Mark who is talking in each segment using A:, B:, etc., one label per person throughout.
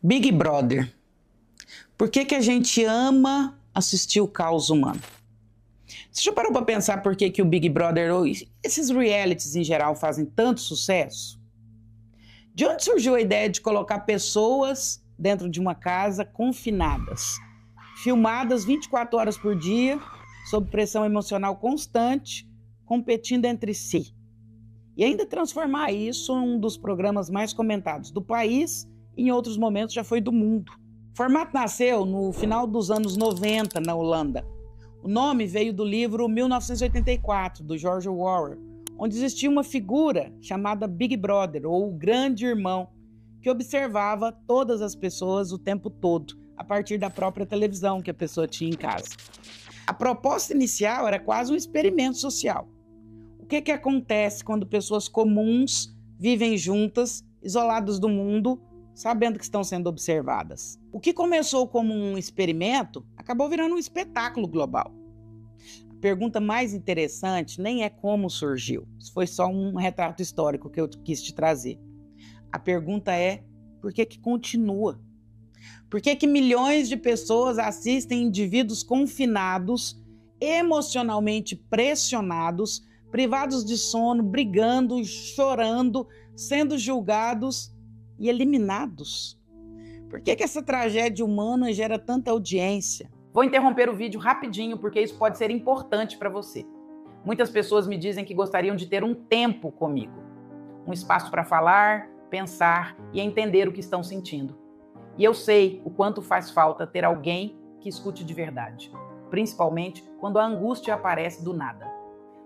A: Big Brother. Por que a gente ama assistir o caos humano? Você já parou para pensar por que o Big Brother ou esses realities em geral fazem tanto sucesso? De onde surgiu a ideia de colocar pessoas dentro de uma casa confinadas, filmadas 24 horas por dia, sob pressão emocional constante, competindo entre si? E ainda transformar isso em um dos programas mais comentados do país e em outros momentos já foi do mundo. O formato nasceu no final dos anos 90 na Holanda. O nome veio do livro 1984, do George Orwell, onde existia uma figura chamada Big Brother, ou o Grande Irmão, que observava todas as pessoas o tempo todo, a partir da própria televisão que a pessoa tinha em casa. A proposta inicial era quase um experimento social. O que acontece quando pessoas comuns vivem juntas, isoladas do mundo, sabendo que estão sendo observadas? O que começou como um experimento acabou virando um espetáculo global. A pergunta mais interessante nem é como surgiu. Isso foi só um retrato histórico que eu quis te trazer. A pergunta é por que continua? Por que milhões de pessoas assistem indivíduos confinados, emocionalmente pressionados, privados de sono, brigando, chorando, sendo julgados e eliminados? Por que essa tragédia humana gera tanta audiência? Vou interromper o vídeo rapidinho porque isso pode ser importante para você. Muitas pessoas me dizem que gostariam de ter um tempo comigo, um espaço para falar, pensar e entender o que estão sentindo. E eu sei o quanto faz falta ter alguém que escute de verdade, principalmente quando a angústia aparece do nada.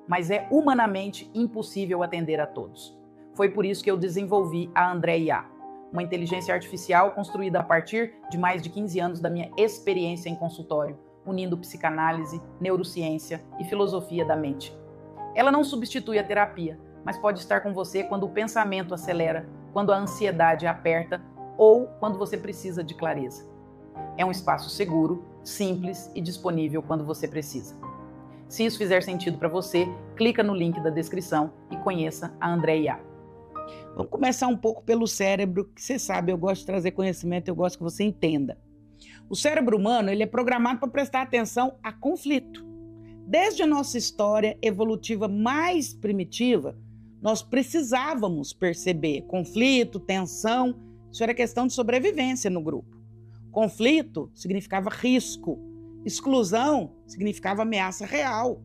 A: Mas é humanamente impossível atender a todos. Foi por isso que eu desenvolvi a André IA, uma inteligência artificial construída a partir de mais de 15 anos da minha experiência em consultório, unindo psicanálise, neurociência e filosofia da mente. Ela não substitui a terapia, mas pode estar com você quando o pensamento acelera, quando a ansiedade aperta ou quando você precisa de clareza. É um espaço seguro, simples e disponível quando você precisa. Se isso fizer sentido para você, clica no link da descrição e conheça a André IA. Vamos começar um pouco pelo cérebro, que você sabe, eu gosto de trazer conhecimento, eu gosto que você entenda. O cérebro humano ele é programado para prestar atenção a conflito. Desde a nossa história evolutiva mais primitiva, nós precisávamos perceber conflito, tensão, isso era questão de sobrevivência no grupo. Conflito significava risco, exclusão significava ameaça real.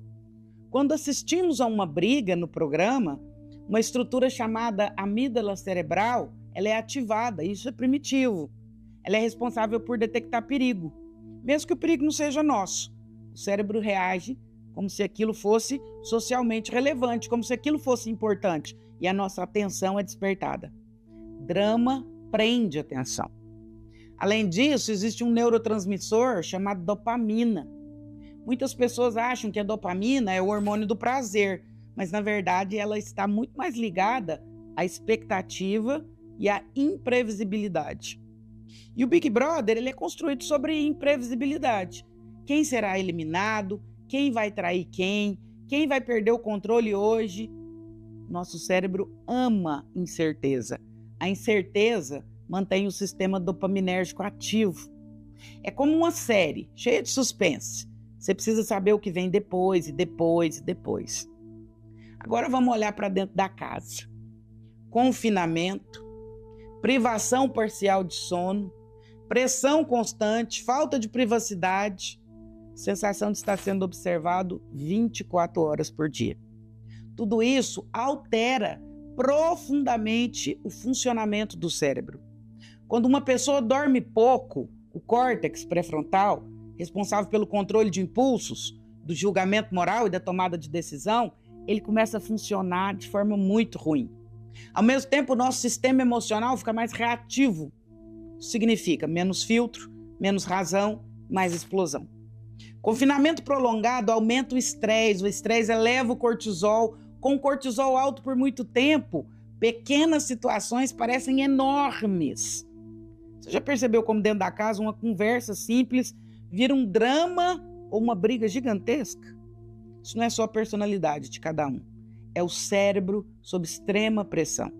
A: Quando assistimos a uma briga no programa, uma estrutura chamada amígdala cerebral, ela é ativada, isso é primitivo. Ela é responsável por detectar perigo, mesmo que o perigo não seja nosso. O cérebro reage como se aquilo fosse socialmente relevante, como se aquilo fosse importante, e a nossa atenção é despertada. Drama prende atenção. Além disso, existe um neurotransmissor chamado dopamina. Muitas pessoas acham que a dopamina é o hormônio do prazer, mas na verdade ela está muito mais ligada à expectativa e à imprevisibilidade. E o Big Brother ele é construído sobre imprevisibilidade. Quem será eliminado? Quem vai trair quem? Quem vai perder o controle hoje? Nosso cérebro ama incerteza. A incerteza mantém o sistema dopaminérgico ativo. É como uma série cheia de suspense. Você precisa saber o que vem depois e depois e depois. Agora vamos olhar para dentro da casa. Confinamento, privação parcial de sono, pressão constante, falta de privacidade, sensação de estar sendo observado 24 horas por dia. Tudo isso altera profundamente o funcionamento do cérebro. Quando uma pessoa dorme pouco, o córtex pré-frontal, responsável pelo controle de impulsos, do julgamento moral e da tomada de decisão, ele começa a funcionar de forma muito ruim. Ao mesmo tempo, o nosso sistema emocional fica mais reativo. Isso significa menos filtro, menos razão, mais explosão. Confinamento prolongado aumenta o estresse eleva o cortisol. Com o cortisol alto por muito tempo, pequenas situações parecem enormes. Você já percebeu como dentro da casa uma conversa simples vira um drama ou uma briga gigantesca? Isso não é só a personalidade de cada um, é o cérebro sob extrema pressão.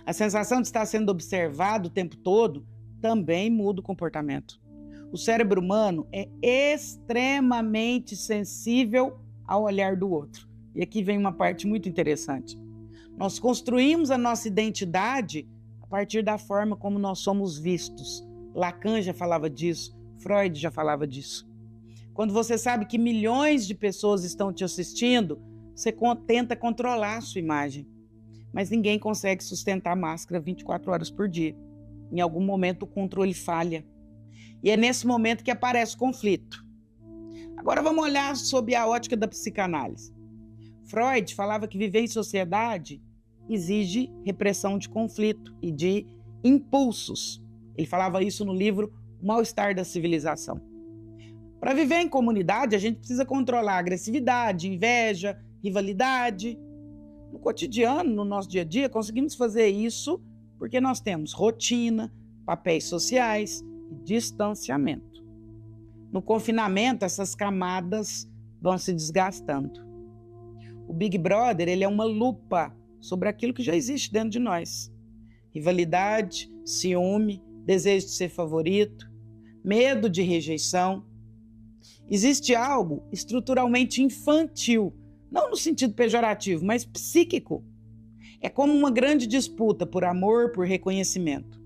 A: A sensação de estar sendo observado o tempo todo também muda o comportamento. O cérebro humano é extremamente sensível ao olhar do outro. E aqui vem uma parte muito interessante. Nós construímos a nossa identidade a partir da forma como nós somos vistos. Lacan já falava disso, Freud já falava disso. Quando você sabe que milhões de pessoas estão te assistindo, você tenta controlar a sua imagem. Mas ninguém consegue sustentar a máscara 24 horas por dia. Em algum momento o controle falha. E é nesse momento que aparece o conflito. Agora vamos olhar sob a ótica da psicanálise. Freud falava que viver em sociedade exige repressão de conflito e de impulsos. Ele falava isso no livro O Mal-Estar da Civilização. Para viver em comunidade, a gente precisa controlar agressividade, inveja, rivalidade. No cotidiano, no nosso dia a dia, conseguimos fazer isso porque nós temos rotina, papéis sociais e distanciamento. No confinamento, essas camadas vão se desgastando. O Big Brother, ele é uma lupa sobre aquilo que já existe dentro de nós. Rivalidade, ciúme, desejo de ser favorito, medo de rejeição. Existe algo estruturalmente infantil, não no sentido pejorativo, mas psíquico. É como uma grande disputa por amor, por reconhecimento.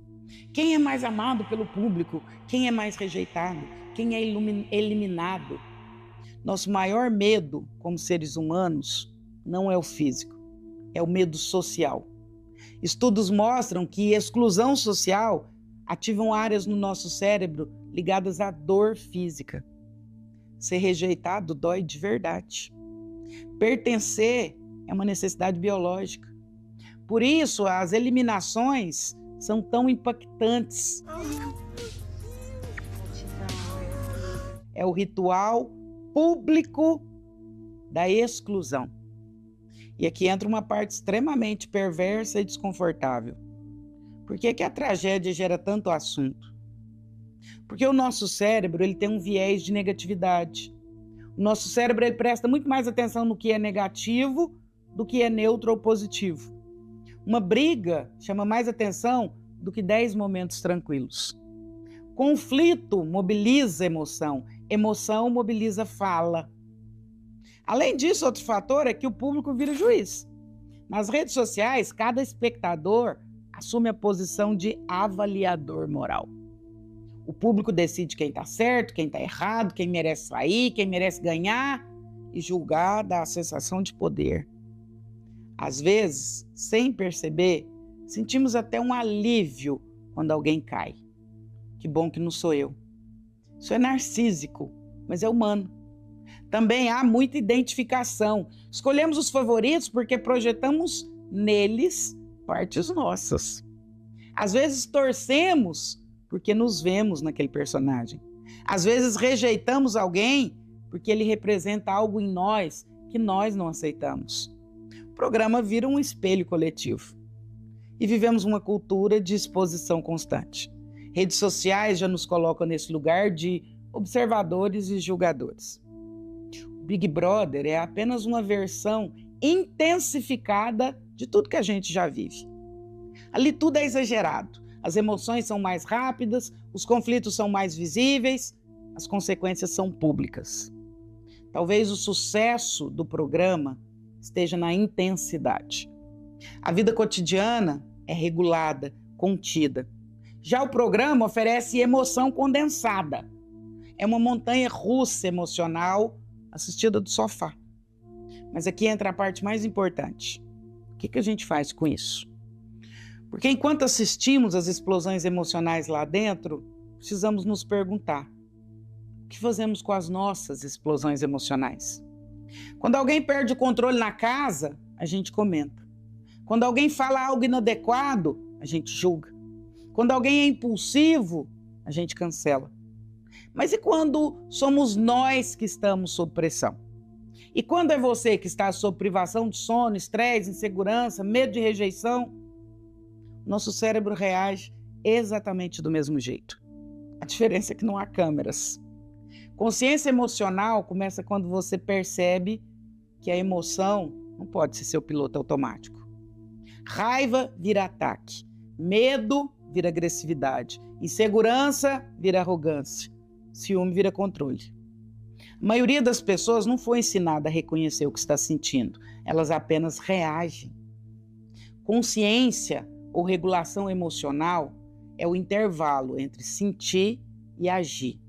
A: Quem é mais amado pelo público? Quem é mais rejeitado? Quem é eliminado? Nosso maior medo, como seres humanos, não é o físico, é o medo social. Estudos mostram que exclusão social ativam áreas no nosso cérebro ligadas à dor física. Ser rejeitado dói de verdade. Pertencer é uma necessidade biológica. Por isso, as eliminações são tão impactantes. É o ritual público da exclusão. E aqui entra uma parte extremamente perversa e desconfortável. Por que a tragédia gera tanto assunto? Porque o nosso cérebro ele tem um viés de negatividade. O nosso cérebro ele presta muito mais atenção no que é negativo do que é neutro ou positivo. Uma briga chama mais atenção do que 10 momentos tranquilos. Conflito mobiliza emoção. Emoção mobiliza fala. Além disso, outro fator é que o público vira juiz. Nas redes sociais, cada espectador assume a posição de avaliador moral. O público decide quem está certo, quem está errado, quem merece sair, quem merece ganhar, e julgar dá a sensação de poder. Às vezes, sem perceber, sentimos até um alívio quando alguém cai. Que bom que não sou eu. Isso é narcísico, mas é humano. Também há muita identificação. Escolhemos os favoritos porque projetamos neles partes nossas. Às vezes torcemos porque nos vemos naquele personagem. Às vezes rejeitamos alguém porque ele representa algo em nós que nós não aceitamos. O programa vira um espelho coletivo. E vivemos uma cultura de exposição constante. Redes sociais já nos colocam nesse lugar de observadores e julgadores. O Big Brother é apenas uma versão intensificada de tudo que a gente já vive. Ali tudo é exagerado. As emoções são mais rápidas, os conflitos são mais visíveis, as consequências são públicas. Talvez o sucesso do programa esteja na intensidade. A vida cotidiana é regulada, contida. Já o programa oferece emoção condensada. É uma montanha russa emocional assistida do sofá. Mas aqui entra a parte mais importante. O que a gente faz com isso? Porque enquanto assistimos às explosões emocionais lá dentro, precisamos nos perguntar: o que fazemos com as nossas explosões emocionais? Quando alguém perde o controle na casa, a gente comenta. Quando alguém fala algo inadequado, a gente julga. Quando alguém é impulsivo, a gente cancela. Mas e quando somos nós que estamos sob pressão? E quando é você que está sob privação de sono, estresse, insegurança, medo de rejeição? Nosso cérebro reage exatamente do mesmo jeito. A diferença é que não há câmeras. Consciência emocional começa quando você percebe que a emoção não pode ser seu piloto automático. Raiva vira ataque, medo vira agressividade Insegurança vira arrogância. Ciúme vira controle. A maioria das pessoas não foi ensinada a reconhecer o que está sentindo. Elas apenas reagem. Consciência ou regulação emocional é o intervalo entre sentir e agir.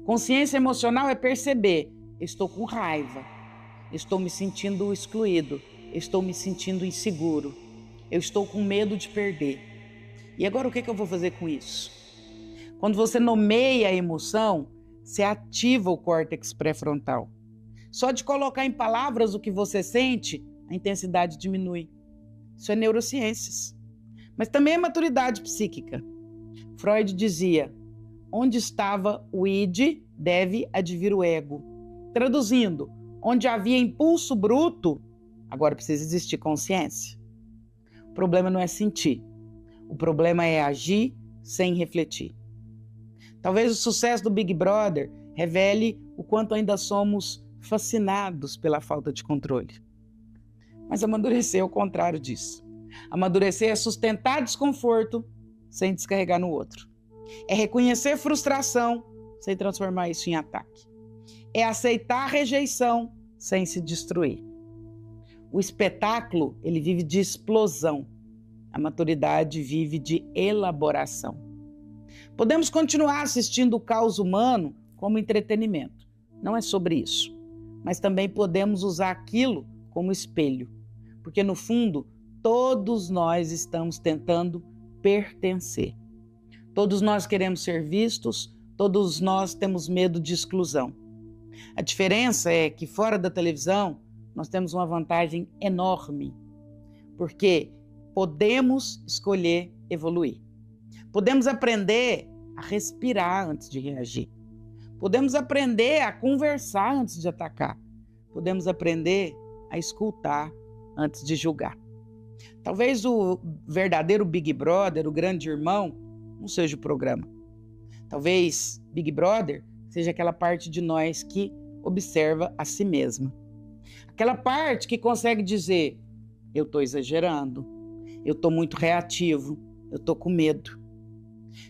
A: Consciência emocional é perceber: estou com raiva, estou me sentindo excluído, estou me sentindo inseguro, eu estou com medo de perder. E agora o que eu vou fazer com isso? Quando você nomeia a emoção, você ativa o córtex pré-frontal. Só de colocar em palavras o que você sente, a intensidade diminui. Isso é neurociências. Mas também é maturidade psíquica. Freud dizia: onde estava o id, deve advir o ego. Traduzindo, onde havia impulso bruto, agora precisa existir consciência. O problema não é sentir. O problema é agir sem refletir. Talvez o sucesso do Big Brother revele o quanto ainda somos fascinados pela falta de controle. Mas amadurecer é o contrário disso. Amadurecer é sustentar desconforto sem descarregar no outro. É reconhecer frustração sem transformar isso em ataque. É aceitar rejeição sem se destruir. O espetáculo, ele vive de explosão. A maturidade vive de elaboração. Podemos continuar assistindo o caos humano como entretenimento. Não é sobre isso. Mas também podemos usar aquilo como espelho. Porque, no fundo, todos nós estamos tentando pertencer. Todos nós queremos ser vistos, todos nós temos medo de exclusão. A diferença é que fora da televisão nós temos uma vantagem enorme, porque podemos escolher evoluir. Podemos aprender a respirar antes de reagir. Podemos aprender a conversar antes de atacar. Podemos aprender a escutar antes de julgar. Talvez o verdadeiro Big Brother, o grande irmão, não seja o programa. Talvez Big Brother seja aquela parte de nós que observa a si mesma. Aquela parte que consegue dizer: eu estou exagerando, eu estou muito reativo, eu estou com medo.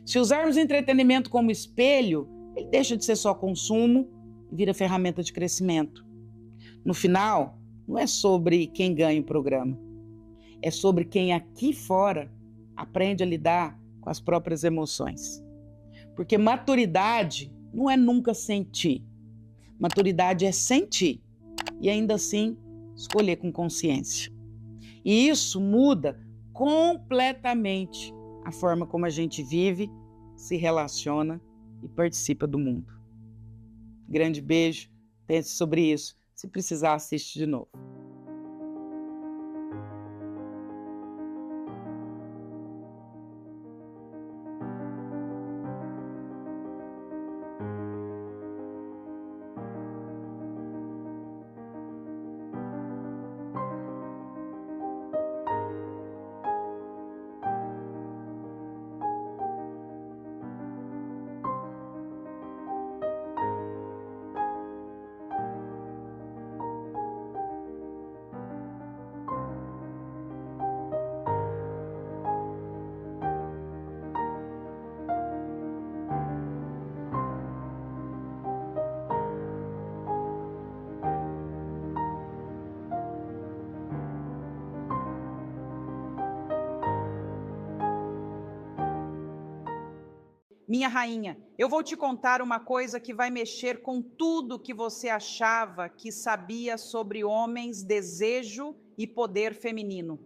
A: Se usarmos entretenimento como espelho, ele deixa de ser só consumo e vira ferramenta de crescimento. No final, não é sobre quem ganha o programa. É sobre quem aqui fora aprende a lidar com as próprias emoções. Porque maturidade não é nunca sentir. Maturidade é sentir e ainda assim escolher com consciência. E isso muda completamente a forma como a gente vive, se relaciona e participa do mundo. Grande beijo, pense sobre isso. Se precisar, assiste de novo.
B: Minha rainha, eu vou te contar uma coisa que vai mexer com tudo que você achava que sabia sobre homens, desejo e poder feminino.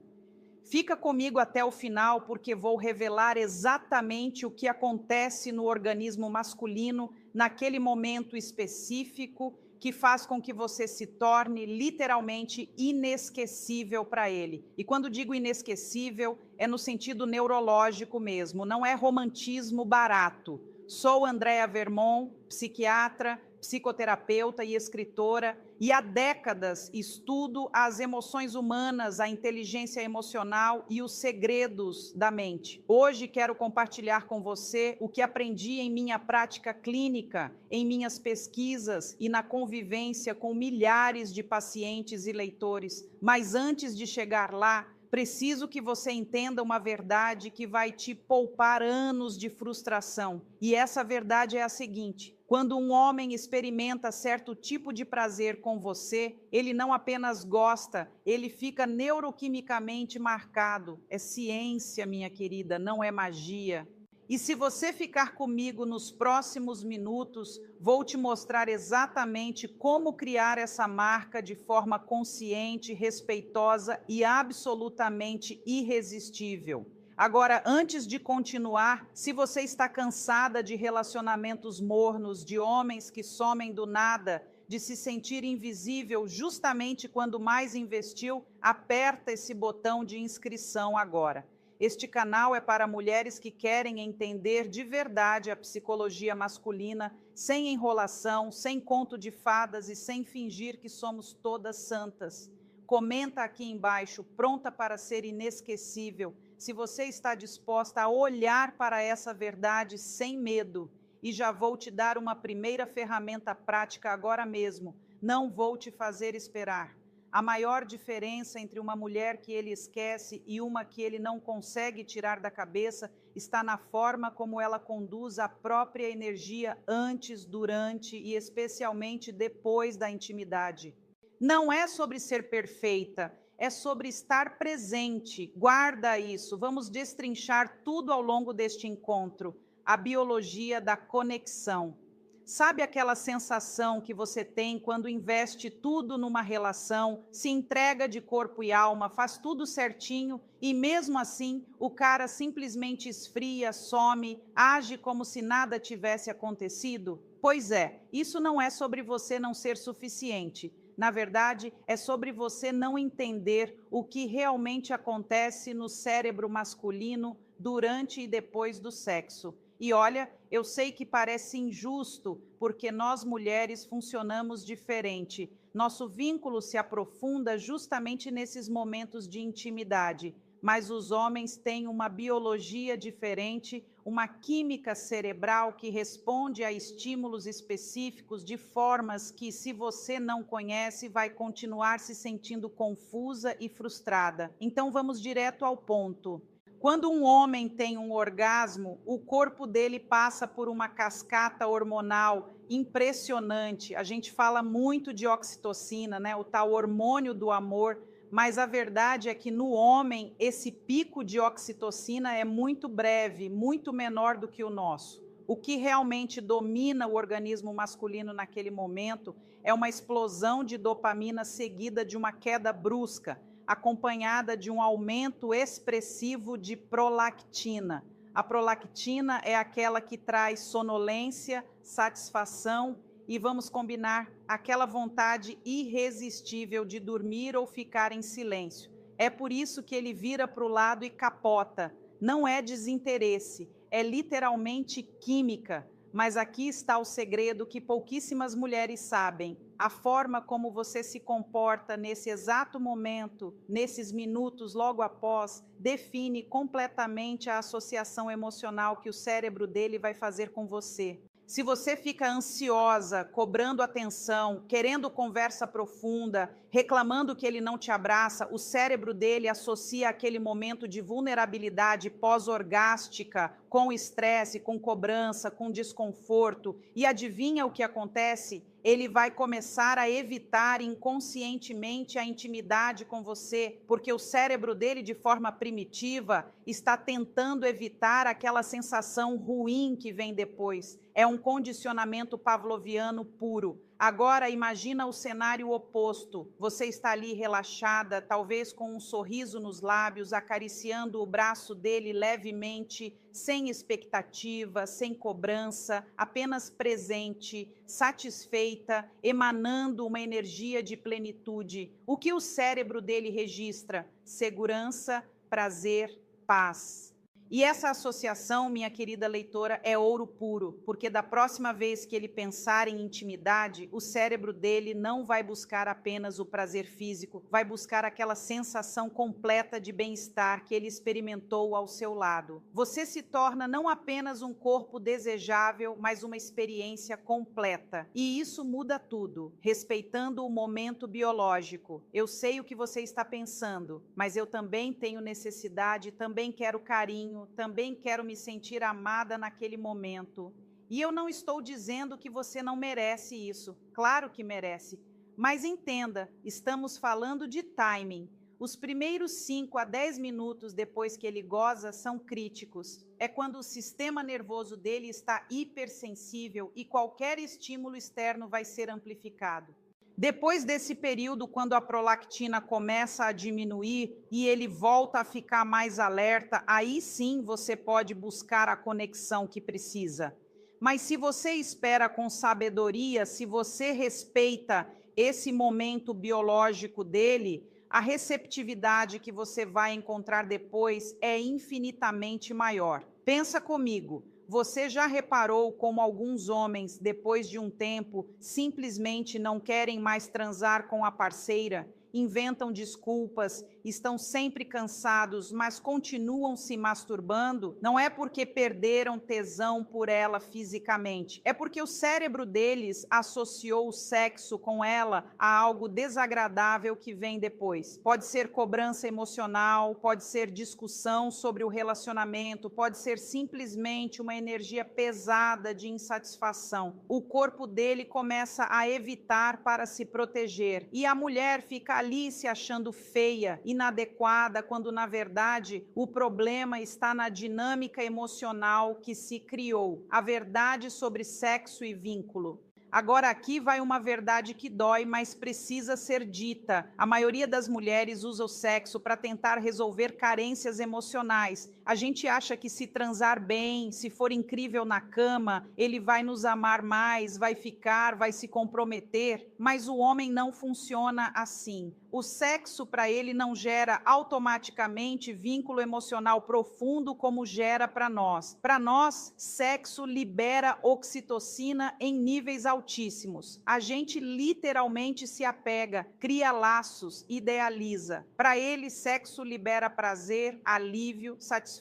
B: Fica comigo até o final, porque vou revelar exatamente o que acontece no organismo masculino naquele momento específico que faz com que você se torne literalmente inesquecível para ele. E quando digo inesquecível, é no sentido neurológico mesmo, não é romantismo barato. Sou Andréa Vermont, psiquiatra, psicoterapeuta e escritora, e há décadas estudo as emoções humanas, a inteligência emocional e os segredos da mente. Hoje quero compartilhar com você o que aprendi em minha prática clínica, em minhas pesquisas e na convivência com milhares de pacientes e leitores. Mas antes de chegar lá, preciso que você entenda uma verdade que vai te poupar anos de frustração. E essa verdade é a seguinte: quando um homem experimenta certo tipo de prazer com você, ele não apenas gosta, ele fica neuroquimicamente marcado. É ciência, minha querida, não é magia. E se você ficar comigo nos próximos minutos, vou te mostrar exatamente como criar essa marca de forma consciente, respeitosa e absolutamente irresistível. Agora, antes de continuar, se você está cansada de relacionamentos mornos, de homens que somem do nada, de se sentir invisível justamente quando mais investiu, aperta esse botão de inscrição agora. Este canal é para mulheres que querem entender de verdade a psicologia masculina, sem enrolação, sem conto de fadas e sem fingir que somos todas santas. Comenta aqui embaixo, pronta para ser inesquecível, se você está disposta a olhar para essa verdade sem medo. E já vou te dar uma primeira ferramenta prática agora mesmo. Não vou te fazer esperar. A maior diferença entre uma mulher que ele esquece e uma que ele não consegue tirar da cabeça está na forma como ela conduz a própria energia antes, durante e especialmente depois da intimidade. Não é sobre ser perfeita, é sobre estar presente. Guarda isso, vamos destrinchar tudo ao longo deste encontro. A biologia da conexão. Sabe aquela sensação que você tem quando investe tudo numa relação, se entrega de corpo e alma, faz tudo certinho e mesmo assim o cara simplesmente esfria, some, age como se nada tivesse acontecido? Pois é, isso não é sobre você não ser suficiente. Na verdade, é sobre você não entender o que realmente acontece no cérebro masculino durante e depois do sexo. E olha, eu sei que parece injusto, porque nós mulheres funcionamos diferente. Nosso vínculo se aprofunda justamente nesses momentos de intimidade, mas os homens têm uma biologia diferente, uma química cerebral que responde a estímulos específicos de formas que, se você não conhece, vai continuar se sentindo confusa e frustrada. Então vamos direto ao ponto. Quando um homem tem um orgasmo, o corpo dele passa por uma cascata hormonal impressionante. A gente fala muito de oxitocina, né? O tal hormônio do amor, mas a verdade é que no homem esse pico de oxitocina é muito breve, muito menor do que o nosso. O que realmente domina o organismo masculino naquele momento é uma explosão de dopamina seguida de uma queda brusca, acompanhada de um aumento expressivo de prolactina. A prolactina é aquela que traz sonolência, satisfação e, vamos combinar, aquela vontade irresistível de dormir ou ficar em silêncio. É por isso que ele vira para o lado e capota. Não é desinteresse, é literalmente química. Mas aqui está o segredo que pouquíssimas mulheres sabem. A forma como você se comporta nesse exato momento, nesses minutos logo após, define completamente a associação emocional que o cérebro dele vai fazer com você. Se você fica ansiosa, cobrando atenção, querendo conversa profunda, reclamando que ele não te abraça, o cérebro dele associa aquele momento de vulnerabilidade pós-orgástica com estresse, com cobrança, com desconforto. E adivinha o que acontece? Ele vai começar a evitar inconscientemente a intimidade com você, porque o cérebro dele, de forma primitiva, está tentando evitar aquela sensação ruim que vem depois. É um condicionamento pavloviano puro. Agora imagina o cenário oposto. Você está ali relaxada, talvez com um sorriso nos lábios, acariciando o braço dele levemente, sem expectativa, sem cobrança, apenas presente, satisfeita, emanando uma energia de plenitude. O que o cérebro dele registra? Segurança, prazer, paz. E essa associação, minha querida leitora, é ouro puro, porque da próxima vez que ele pensar em intimidade, o cérebro dele não vai buscar apenas o prazer físico, vai buscar aquela sensação completa de bem-estar que ele experimentou ao seu lado. Você se torna não apenas um corpo desejável, mas uma experiência completa. E isso muda tudo, respeitando o momento biológico. Eu sei o que você está pensando, mas eu também tenho necessidade, também quero carinho, também quero me sentir amada naquele momento. E eu não estou dizendo que você não merece isso. Claro que merece. Mas entenda, estamos falando de timing. Os primeiros 5 a 10 minutos depois que ele goza são críticos. É quando o sistema nervoso dele está hipersensível e qualquer estímulo externo vai ser amplificado. Depois desse período, quando a prolactina começa a diminuir e ele volta a ficar mais alerta, aí sim você pode buscar a conexão que precisa. Mas se você espera com sabedoria, se você respeita esse momento biológico dele, a receptividade que você vai encontrar depois é infinitamente maior. Pensa comigo. Você já reparou como alguns homens, depois de um tempo, simplesmente não querem mais transar com a parceira, inventam desculpas, estão sempre cansados, mas continuam se masturbando? Não é porque perderam tesão por ela fisicamente, é porque o cérebro deles associou o sexo com ela a algo desagradável que vem depois. Pode ser cobrança emocional, pode ser discussão sobre o relacionamento, pode ser simplesmente uma energia pesada de insatisfação. O corpo dele começa a evitar para se proteger e a mulher fica ali se achando feia, inadequada, quando na verdade o problema está na dinâmica emocional que se criou. A verdade sobre sexo e vínculo. Agora aqui vai uma verdade que dói, mas precisa ser dita. A maioria das mulheres usa o sexo para tentar resolver carências emocionais. A gente acha que se transar bem, se for incrível na cama, ele vai nos amar mais, vai ficar, vai se comprometer, mas o homem não funciona assim. O sexo para ele não gera automaticamente vínculo emocional profundo como gera para nós. Para nós, sexo libera oxitocina em níveis altíssimos. A gente literalmente se apega, cria laços, idealiza. Para ele, sexo libera prazer, alívio, satisfação.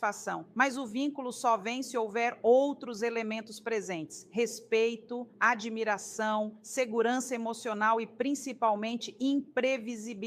B: Mas o vínculo só vem se houver outros elementos presentes: respeito, admiração, segurança emocional e principalmente imprevisibilidade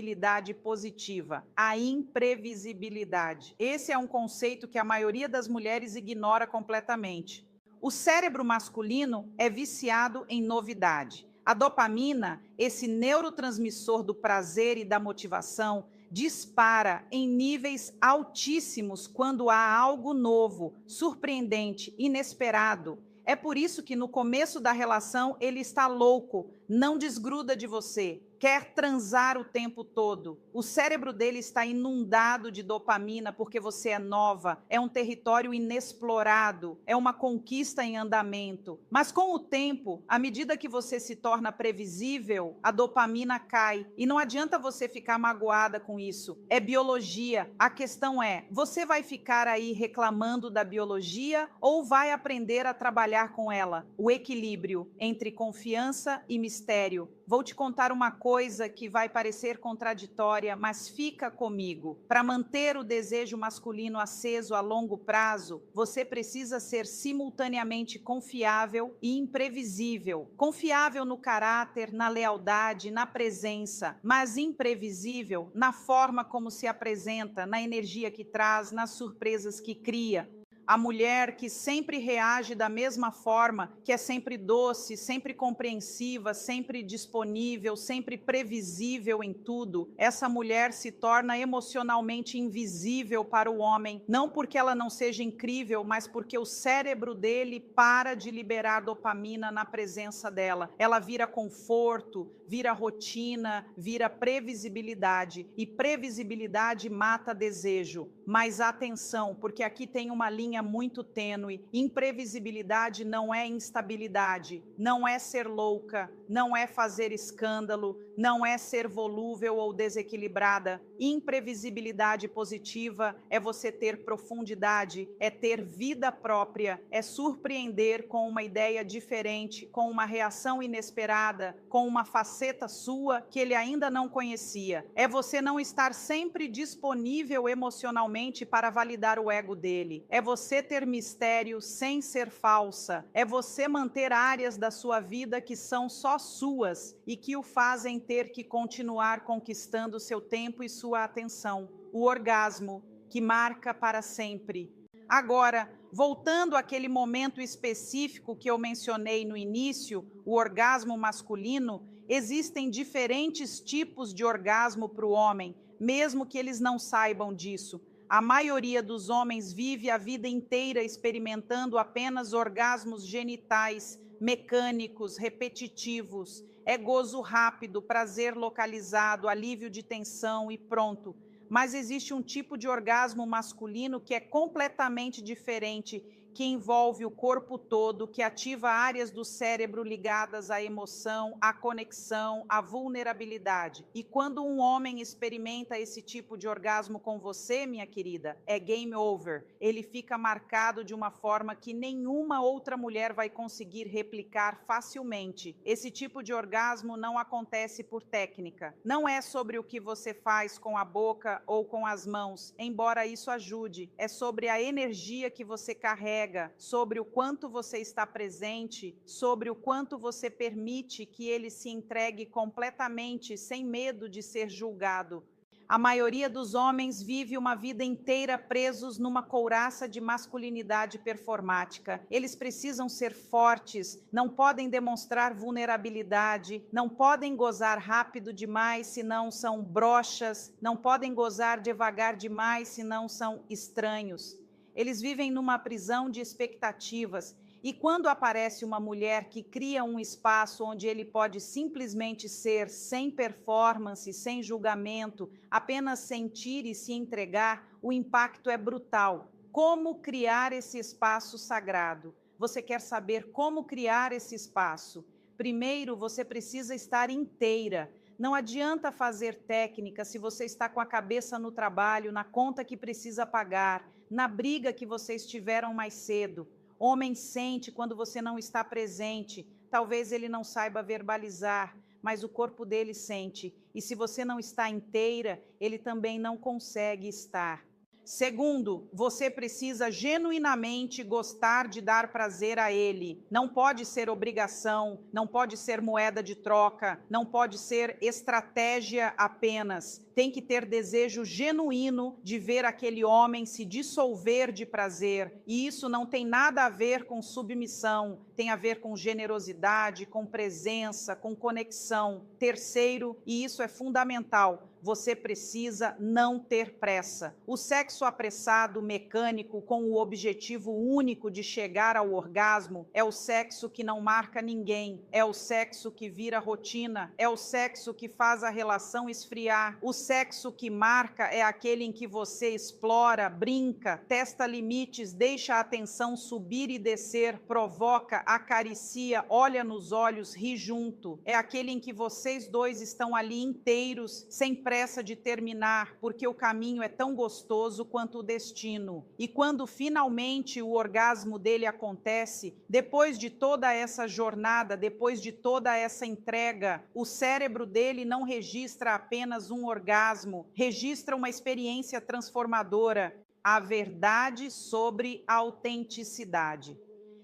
B: positiva. A imprevisibilidade. Esse é um conceito que a maioria das mulheres ignora completamente. O cérebro masculino é viciado em novidade. A dopamina, esse neurotransmissor do prazer e da motivação, dispara em níveis altíssimos quando há algo novo, surpreendente, inesperado. É por isso que no começo da relação ele está louco, não desgruda de você, quer transar o tempo todo. O cérebro dele está inundado de dopamina porque você é nova, é um território inexplorado, é uma conquista em andamento. Mas com o tempo, à medida que você se torna previsível, a dopamina cai. E não adianta você ficar magoada com isso. É biologia. A questão é, você vai ficar aí reclamando da biologia ou vai aprender a trabalhar com ela? O equilíbrio entre confiança e mistério. Vou te contar uma coisa que vai parecer contraditória, mas fica comigo. Para manter o desejo masculino aceso a longo prazo, você precisa ser simultaneamente confiável e imprevisível. Confiável no caráter, na lealdade, na presença, mas imprevisível na forma como se apresenta, na energia que traz, nas surpresas que cria. A mulher que sempre reage da mesma forma, que é sempre doce, sempre compreensiva, sempre disponível, sempre previsível em tudo, essa mulher se torna emocionalmente invisível para o homem, não porque ela não seja incrível, mas porque o cérebro dele para de liberar dopamina na presença dela. Ela vira conforto, vira rotina, vira previsibilidade, e previsibilidade mata desejo. Mas atenção, porque aqui tem uma linha linha muito tênue. Imprevisibilidade não é instabilidade, não é ser louca, não é fazer escândalo, não é ser volúvel ou desequilibrada. Imprevisibilidade positiva é você ter profundidade, é ter vida própria, é surpreender com uma ideia diferente, com uma reação inesperada, com uma faceta sua que ele ainda não conhecia. É você não estar sempre disponível emocionalmente para validar o ego dele. É você ter mistério sem ser falsa. É você manter áreas da sua vida que são só suas e que o fazem ter que continuar conquistando seu tempo e sua atenção. O orgasmo, que marca para sempre. Agora, voltando àquele momento específico que eu mencionei no início, o orgasmo masculino, existem diferentes tipos de orgasmo para o homem, mesmo que eles não saibam disso. A maioria dos homens vive a vida inteira experimentando apenas orgasmos genitais, mecânicos, repetitivos. É gozo rápido, prazer localizado, alívio de tensão e pronto. Mas existe um tipo de orgasmo masculino que é completamente diferente, que envolve o corpo todo, que ativa áreas do cérebro ligadas à emoção, à conexão, à vulnerabilidade. E quando um homem experimenta esse tipo de orgasmo com você, minha querida, é game over. Ele fica marcado de uma forma que nenhuma outra mulher vai conseguir replicar facilmente. Esse tipo de orgasmo não acontece por técnica. Não é sobre o que você faz com a boca ou com as mãos, embora isso ajude. É sobre a energia que você carrega, sobre o quanto você está presente, sobre o quanto você permite que ele se entregue completamente, sem medo de ser julgado. A maioria dos homens vive uma vida inteira presos numa couraça de masculinidade performática. Eles precisam ser fortes, não podem demonstrar vulnerabilidade, não podem gozar rápido demais, senão são broxas, não podem gozar devagar demais, senão são estranhos. Eles vivem numa prisão de expectativas. E quando aparece uma mulher que cria um espaço onde ele pode simplesmente ser sem performance, sem julgamento, apenas sentir e se entregar, o impacto é brutal. Como criar esse espaço sagrado? Você quer saber como criar esse espaço? Primeiro, você precisa estar inteira. Não adianta fazer técnica se você está com a cabeça no trabalho, na conta que precisa pagar, na briga que vocês tiveram mais cedo. Homem sente quando você não está presente. Talvez ele não saiba verbalizar, mas o corpo dele sente. E se você não está inteira, ele também não consegue estar. Segundo, você precisa genuinamente gostar de dar prazer a ele. Não pode ser obrigação, não pode ser moeda de troca, não pode ser estratégia apenas. Tem que ter desejo genuíno de ver aquele homem se dissolver de prazer. E isso não tem nada a ver com submissão, tem a ver com generosidade, com presença, com conexão. Terceiro, e isso é fundamental, você precisa não ter pressa. O sexo apressado, mecânico, com o objetivo único de chegar ao orgasmo, é o sexo que não marca ninguém, é o sexo que vira rotina, é o sexo que faz a relação esfriar. O sexo que marca é aquele em que você explora, brinca, testa limites, deixa a atenção subir e descer, provoca, acaricia, olha nos olhos, ri junto. É aquele em que vocês dois estão ali inteiros, sem pressa de terminar, porque o caminho é tão gostoso quanto o destino. E quando finalmente o orgasmo dele acontece, depois de toda essa jornada, depois de toda essa entrega, o cérebro dele não registra apenas um orgasmo, registra uma experiência transformadora, a verdade sobre a autenticidade.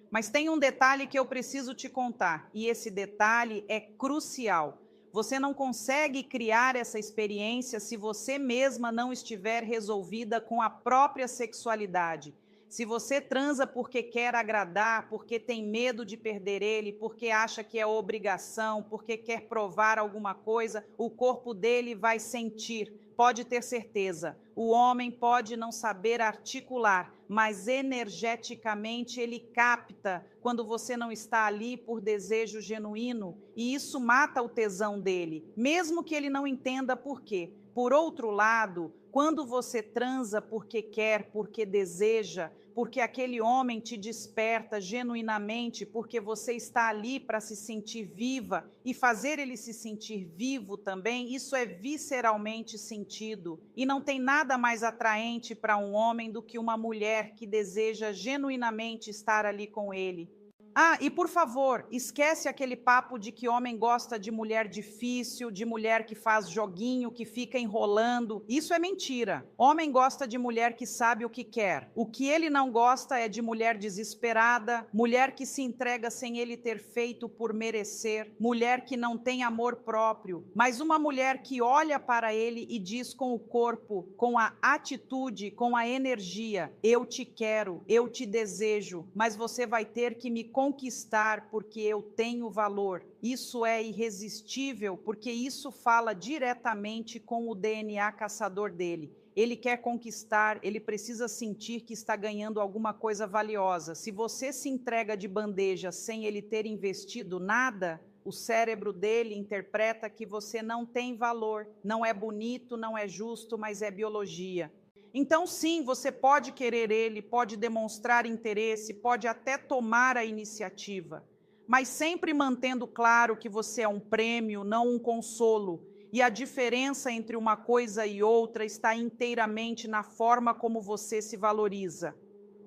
B: Mas tem um detalhe que eu preciso te contar, e esse detalhe é crucial. Você não consegue criar essa experiência se você mesma não estiver resolvida com a própria sexualidade. Se você transa porque quer agradar, porque tem medo de perder ele, porque acha que é obrigação, porque quer provar alguma coisa, o corpo dele vai sentir. Pode ter certeza, o homem pode não saber articular, mas energeticamente ele capta quando você não está ali por desejo genuíno, e isso mata o tesão dele, mesmo que ele não entenda por quê. Por outro lado, quando você transa porque quer, porque deseja, porque aquele homem te desperta genuinamente, porque você está ali para se sentir viva e fazer ele se sentir vivo também, isso é visceralmente sentido. E não tem nada mais atraente para um homem do que uma mulher que deseja genuinamente estar ali com ele. Ah, e por favor, esquece aquele papo de que homem gosta de mulher difícil, de mulher que faz joguinho, que fica enrolando. Isso é mentira. Homem gosta de mulher que sabe o que quer. O que ele não gosta é de mulher desesperada, mulher que se entrega sem ele ter feito por merecer, mulher que não tem amor próprio, mas uma mulher que olha para ele e diz com o corpo, com a atitude, com a energia: eu te quero, eu te desejo, mas você vai ter que me conquistar porque eu tenho valor. Isso é irresistível, porque isso fala diretamente com o DNA caçador dele. Ele quer conquistar, ele precisa sentir que está ganhando alguma coisa valiosa. Se você se entrega de bandeja sem ele ter investido nada, o cérebro dele interpreta que você não tem valor, não é bonito, não é justo, mas é biologia. Então, sim, você pode querer ele, pode demonstrar interesse, pode até tomar a iniciativa, mas sempre mantendo claro que você é um prêmio, não um consolo. E a diferença entre uma coisa e outra está inteiramente na forma como você se valoriza.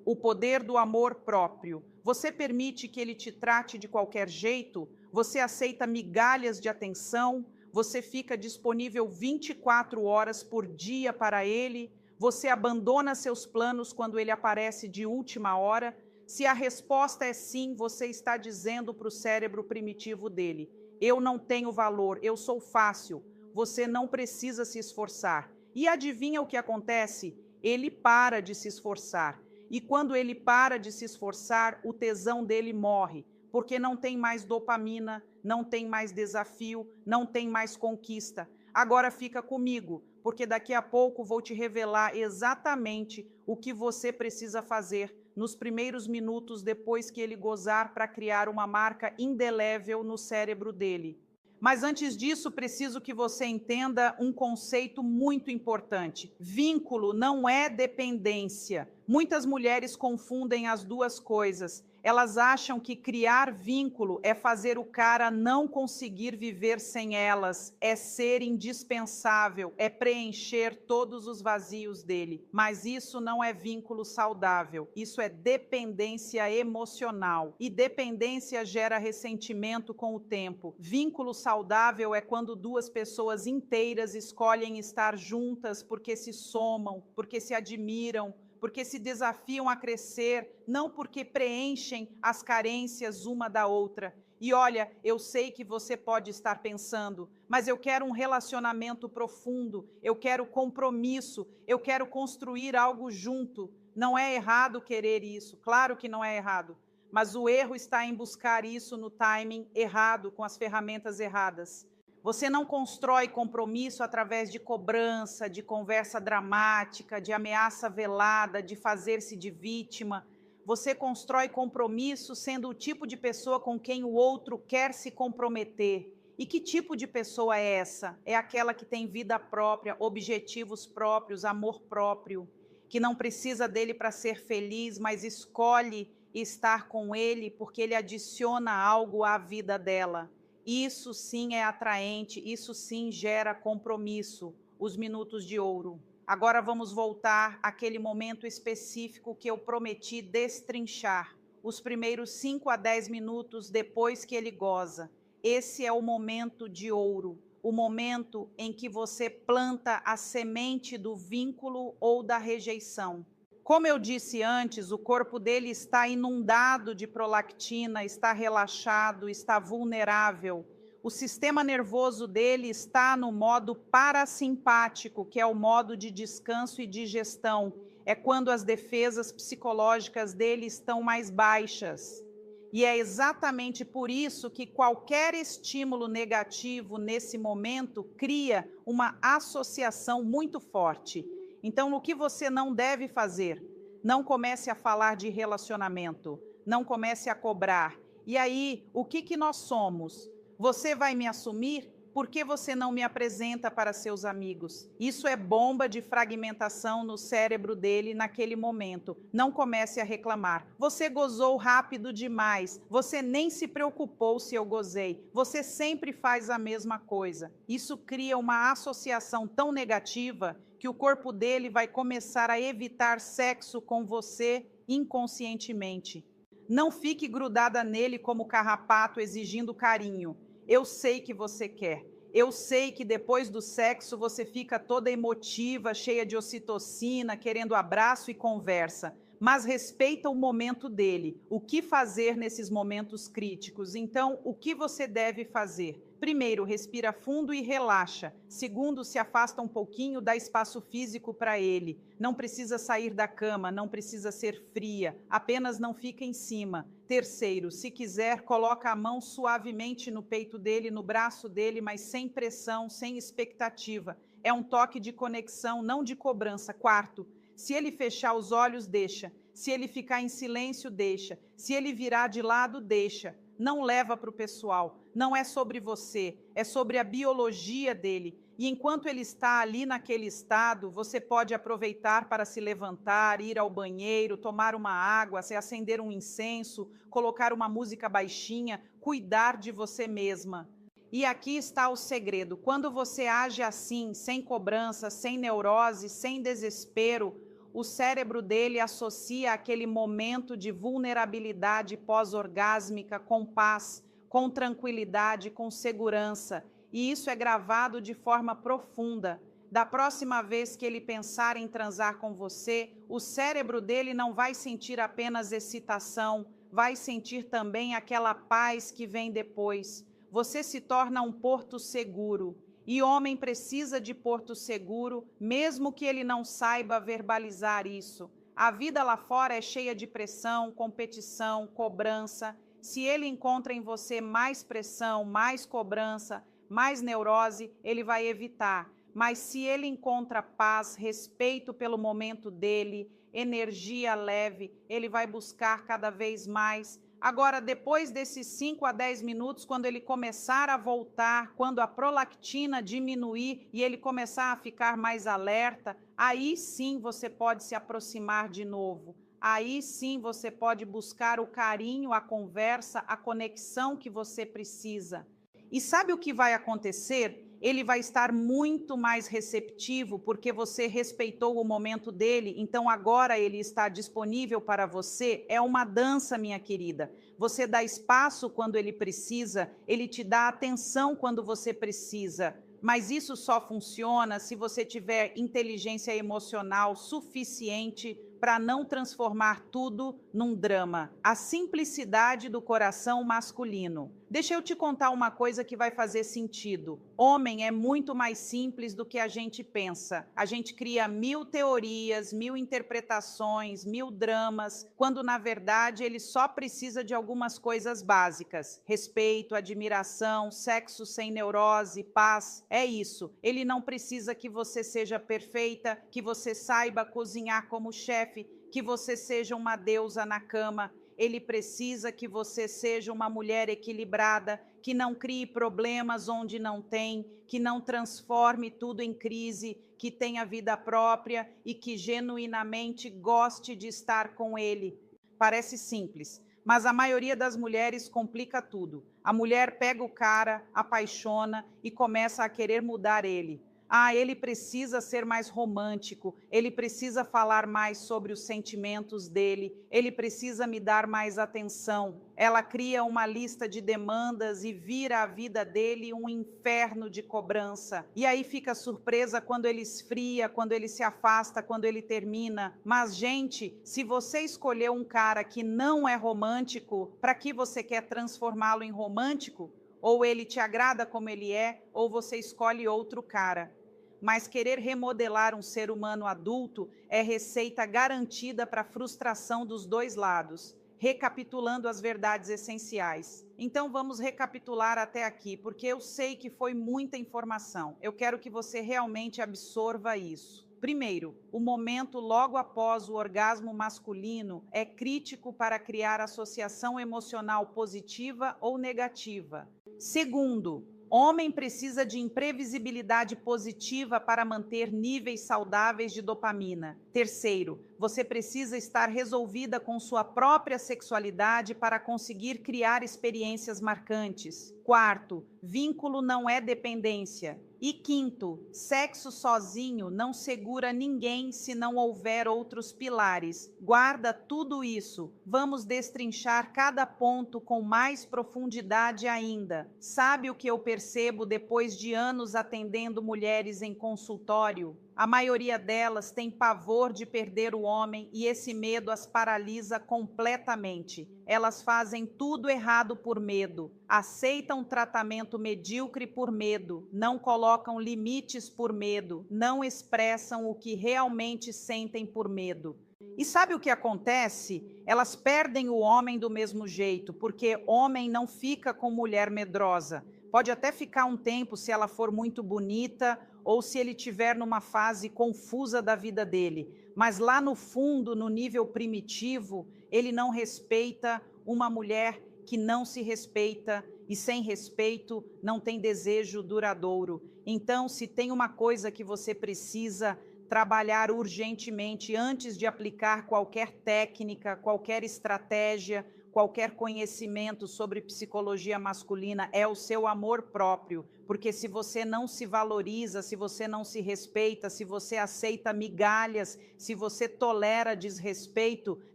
B: O poder do amor próprio. Você permite que ele te trate de qualquer jeito? Você aceita migalhas de atenção? Você fica disponível 24 horas por dia para ele? Você abandona seus planos quando ele aparece de última hora? Se a resposta é sim, você está dizendo para o cérebro primitivo dele: eu não tenho valor, eu sou fácil, você não precisa se esforçar. E adivinha o que acontece? Ele para de se esforçar. E quando ele para de se esforçar, o tesão dele morre, porque não tem mais dopamina, não tem mais desafio, não tem mais conquista. Agora fica comigo, porque daqui a pouco vou te revelar exatamente o que você precisa fazer nos primeiros minutos depois que ele gozar para criar uma marca indelével no cérebro dele. Mas antes disso, preciso que você entenda um conceito muito importante. Vínculo não é dependência. Muitas mulheres confundem as duas coisas. Elas acham que criar vínculo é fazer o cara não conseguir viver sem elas, é ser indispensável, é preencher todos os vazios dele. Mas isso não é vínculo saudável, isso é dependência emocional. E dependência gera ressentimento com o tempo. Vínculo saudável é quando duas pessoas inteiras escolhem estar juntas porque se somam, porque se admiram, porque se desafiam a crescer, não porque preenchem as carências uma da outra. E olha, eu sei que você pode estar pensando, mas eu quero um relacionamento profundo, eu quero compromisso, eu quero construir algo junto. Não é errado querer isso, claro que não é errado, mas o erro está em buscar isso no timing errado, com as ferramentas erradas. Você não constrói compromisso através de cobrança, de conversa dramática, de ameaça velada, de fazer-se de vítima. Você constrói compromisso sendo o tipo de pessoa com quem o outro quer se comprometer. E que tipo de pessoa é essa? É aquela que tem vida própria, objetivos próprios, amor próprio, que não precisa dele para ser feliz, mas escolhe estar com ele porque ele adiciona algo à vida dela. Isso sim é atraente, isso sim gera compromisso, os minutos de ouro. Agora vamos voltar àquele momento específico que eu prometi destrinchar, os primeiros 5 a 10 minutos depois que ele goza. Esse é o momento de ouro, o momento em que você planta a semente do vínculo ou da rejeição. Como eu disse antes, o corpo dele está inundado de prolactina, está relaxado, está vulnerável. O sistema nervoso dele está no modo parasimpático, que é o modo de descanso e digestão. É quando as defesas psicológicas dele estão mais baixas. E é exatamente por isso que qualquer estímulo negativo nesse momento cria uma associação muito forte. Então, o que você não deve fazer? Não comece a falar de relacionamento, não comece a cobrar. E aí, o que nós somos? Você vai me assumir? Por que você não me apresenta para seus amigos? Isso é bomba de fragmentação no cérebro dele naquele momento. Não comece a reclamar. Você gozou rápido demais. Você nem se preocupou se eu gozei. Você sempre faz a mesma coisa. Isso cria uma associação tão negativa que o corpo dele vai começar a evitar sexo com você inconscientemente. Não fique grudada nele como carrapato exigindo carinho. Eu sei que você quer. Eu sei que depois do sexo você fica toda emotiva, cheia de ocitocina, querendo abraço e conversa. Mas respeita o momento dele. O que fazer nesses momentos críticos? Então, o que você deve fazer? Primeiro, respira fundo e relaxa. Segundo, se afasta um pouquinho, dá espaço físico para ele. Não precisa sair da cama, não precisa ser fria, apenas não fica em cima. Terceiro, se quiser, coloca a mão suavemente no peito dele, no braço dele, mas sem pressão, sem expectativa. É um toque de conexão, não de cobrança. Quarto, se ele fechar os olhos, deixa. Se ele ficar em silêncio, deixa. Se ele virar de lado, deixa. Não leva para o pessoal. Não é sobre você, é sobre a biologia dele. E enquanto ele está ali naquele estado, você pode aproveitar para se levantar, ir ao banheiro, tomar uma água, se acender um incenso, colocar uma música baixinha, cuidar de você mesma. E aqui está o segredo. Quando você age assim, sem cobrança, sem neurose, sem desespero, o cérebro dele associa aquele momento de vulnerabilidade pós-orgásmica com paz, com tranquilidade, com segurança. E isso é gravado de forma profunda. Da próxima vez que ele pensar em transar com você, o cérebro dele não vai sentir apenas excitação, vai sentir também aquela paz que vem depois. Você se torna um porto seguro. E homem precisa de porto seguro, mesmo que ele não saiba verbalizar isso. A vida lá fora é cheia de pressão, competição, cobrança. Se ele encontra em você mais pressão, mais cobrança, mais neurose, ele vai evitar. Mas se ele encontra paz, respeito pelo momento dele, energia leve, ele vai buscar cada vez mais. Agora, depois desses 5 a 10 minutos, quando ele começar a voltar, quando a prolactina diminuir e ele começar a ficar mais alerta, aí sim você pode se aproximar de novo. Aí sim você pode buscar o carinho, a conversa, a conexão que você precisa. E sabe o que vai acontecer? Ele vai estar muito mais receptivo porque você respeitou o momento dele, então agora ele está disponível para você. É uma dança, minha querida. Você dá espaço quando ele precisa, ele te dá atenção quando você precisa. Mas isso só funciona se você tiver inteligência emocional suficiente para não transformar tudo num drama. A simplicidade do coração masculino. Deixa eu te contar uma coisa que vai fazer sentido. Homem é muito mais simples do que a gente pensa. A gente cria 1000 teorias, 1000 interpretações, 1000 dramas, quando na verdade ele só precisa de algumas coisas básicas. Respeito, admiração, sexo sem neurose, paz. É isso. Ele não precisa que você seja perfeita, que você saiba cozinhar como chefe, que você seja uma deusa na cama. Ele precisa que você seja uma mulher equilibrada, que não crie problemas onde não tem, que não transforme tudo em crise, que tenha vida própria e que genuinamente goste de estar com ele. Parece simples, mas a maioria das mulheres complica tudo. A mulher pega o cara, apaixona e começa a querer mudar ele. Ah, ele precisa ser mais romântico, ele precisa falar mais sobre os sentimentos dele, ele precisa me dar mais atenção. Ela cria uma lista de demandas e vira a vida dele um inferno de cobrança. E aí fica surpresa quando ele esfria, quando ele se afasta, quando ele termina. Mas, gente, se você escolheu um cara que não é romântico, para que você quer transformá-lo em romântico? Ou ele te agrada como ele é, ou você escolhe outro cara. Mas querer remodelar um ser humano adulto é receita garantida para a frustração dos dois lados. Recapitulando as verdades essenciais. Então vamos recapitular até aqui, porque eu sei que foi muita informação. Eu quero que você realmente absorva isso. Primeiro, o momento logo após o orgasmo masculino é crítico para criar associação emocional positiva ou negativa. Segundo, Homem precisa de imprevisibilidade positiva para manter níveis saudáveis de dopamina. Terceiro, você precisa estar resolvida com sua própria sexualidade para conseguir criar experiências marcantes. Quarto, vínculo não é dependência. E quinto, sexo sozinho não segura ninguém se não houver outros pilares. Guarda tudo isso. Vamos destrinchar cada ponto com mais profundidade ainda. Sabe o que eu percebo depois de anos atendendo mulheres em consultório? A maioria delas tem pavor de perder o homem e esse medo as paralisa completamente. Elas fazem tudo errado por medo, aceitam tratamento medíocre por medo, não colocam limites por medo, não expressam o que realmente sentem por medo. E sabe o que acontece? Elas perdem o homem do mesmo jeito, porque homem não fica com mulher medrosa. Pode até ficar um tempo se ela for muito bonita ou se ele estiver numa fase confusa da vida dele. Mas lá no fundo, no nível primitivo, ele não respeita uma mulher que não se respeita e sem respeito não tem desejo duradouro. Então, se tem uma coisa que você precisa trabalhar urgentemente antes de aplicar qualquer técnica, qualquer estratégia, qualquer conhecimento sobre psicologia masculina, é o seu amor próprio, porque se você não se valoriza, se você não se respeita, se você aceita migalhas, se você tolera desrespeito,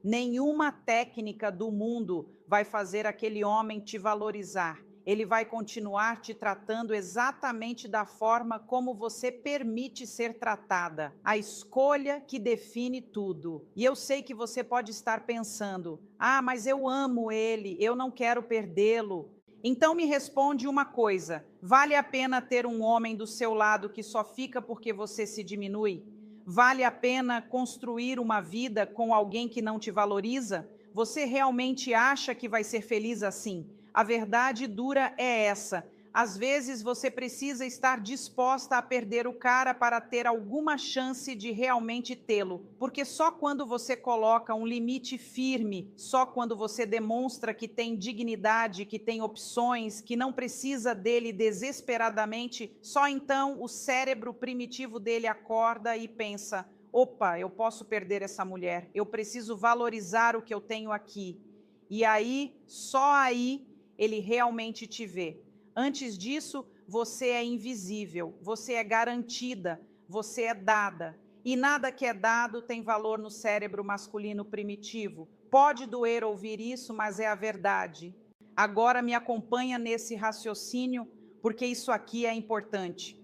B: nenhuma técnica do mundo vai fazer aquele homem te valorizar. Ele vai continuar te tratando exatamente da forma como você permite ser tratada. A escolha que define tudo. E eu sei que você pode estar pensando: ah, mas eu amo ele, eu não quero perdê-lo. Então me responde uma coisa: vale a pena ter um homem do seu lado que só fica porque você se diminui? Vale a pena construir uma vida com alguém que não te valoriza? Você realmente acha que vai ser feliz assim? A verdade dura é essa. Às vezes você precisa estar disposta a perder o cara para ter alguma chance de realmente tê-lo. Porque só quando você coloca um limite firme, só quando você demonstra que tem dignidade, que tem opções, que não precisa dele desesperadamente, só então o cérebro primitivo dele acorda e pensa: opa, eu posso perder essa mulher, eu preciso valorizar o que eu tenho aqui. E aí, só aí, ele realmente te vê. Antes disso, você é invisível, você é garantida, você é dada. E nada que é dado tem valor no cérebro masculino primitivo. Pode doer ouvir isso, mas é a verdade. Agora me acompanha nesse raciocínio, porque isso aqui é importante.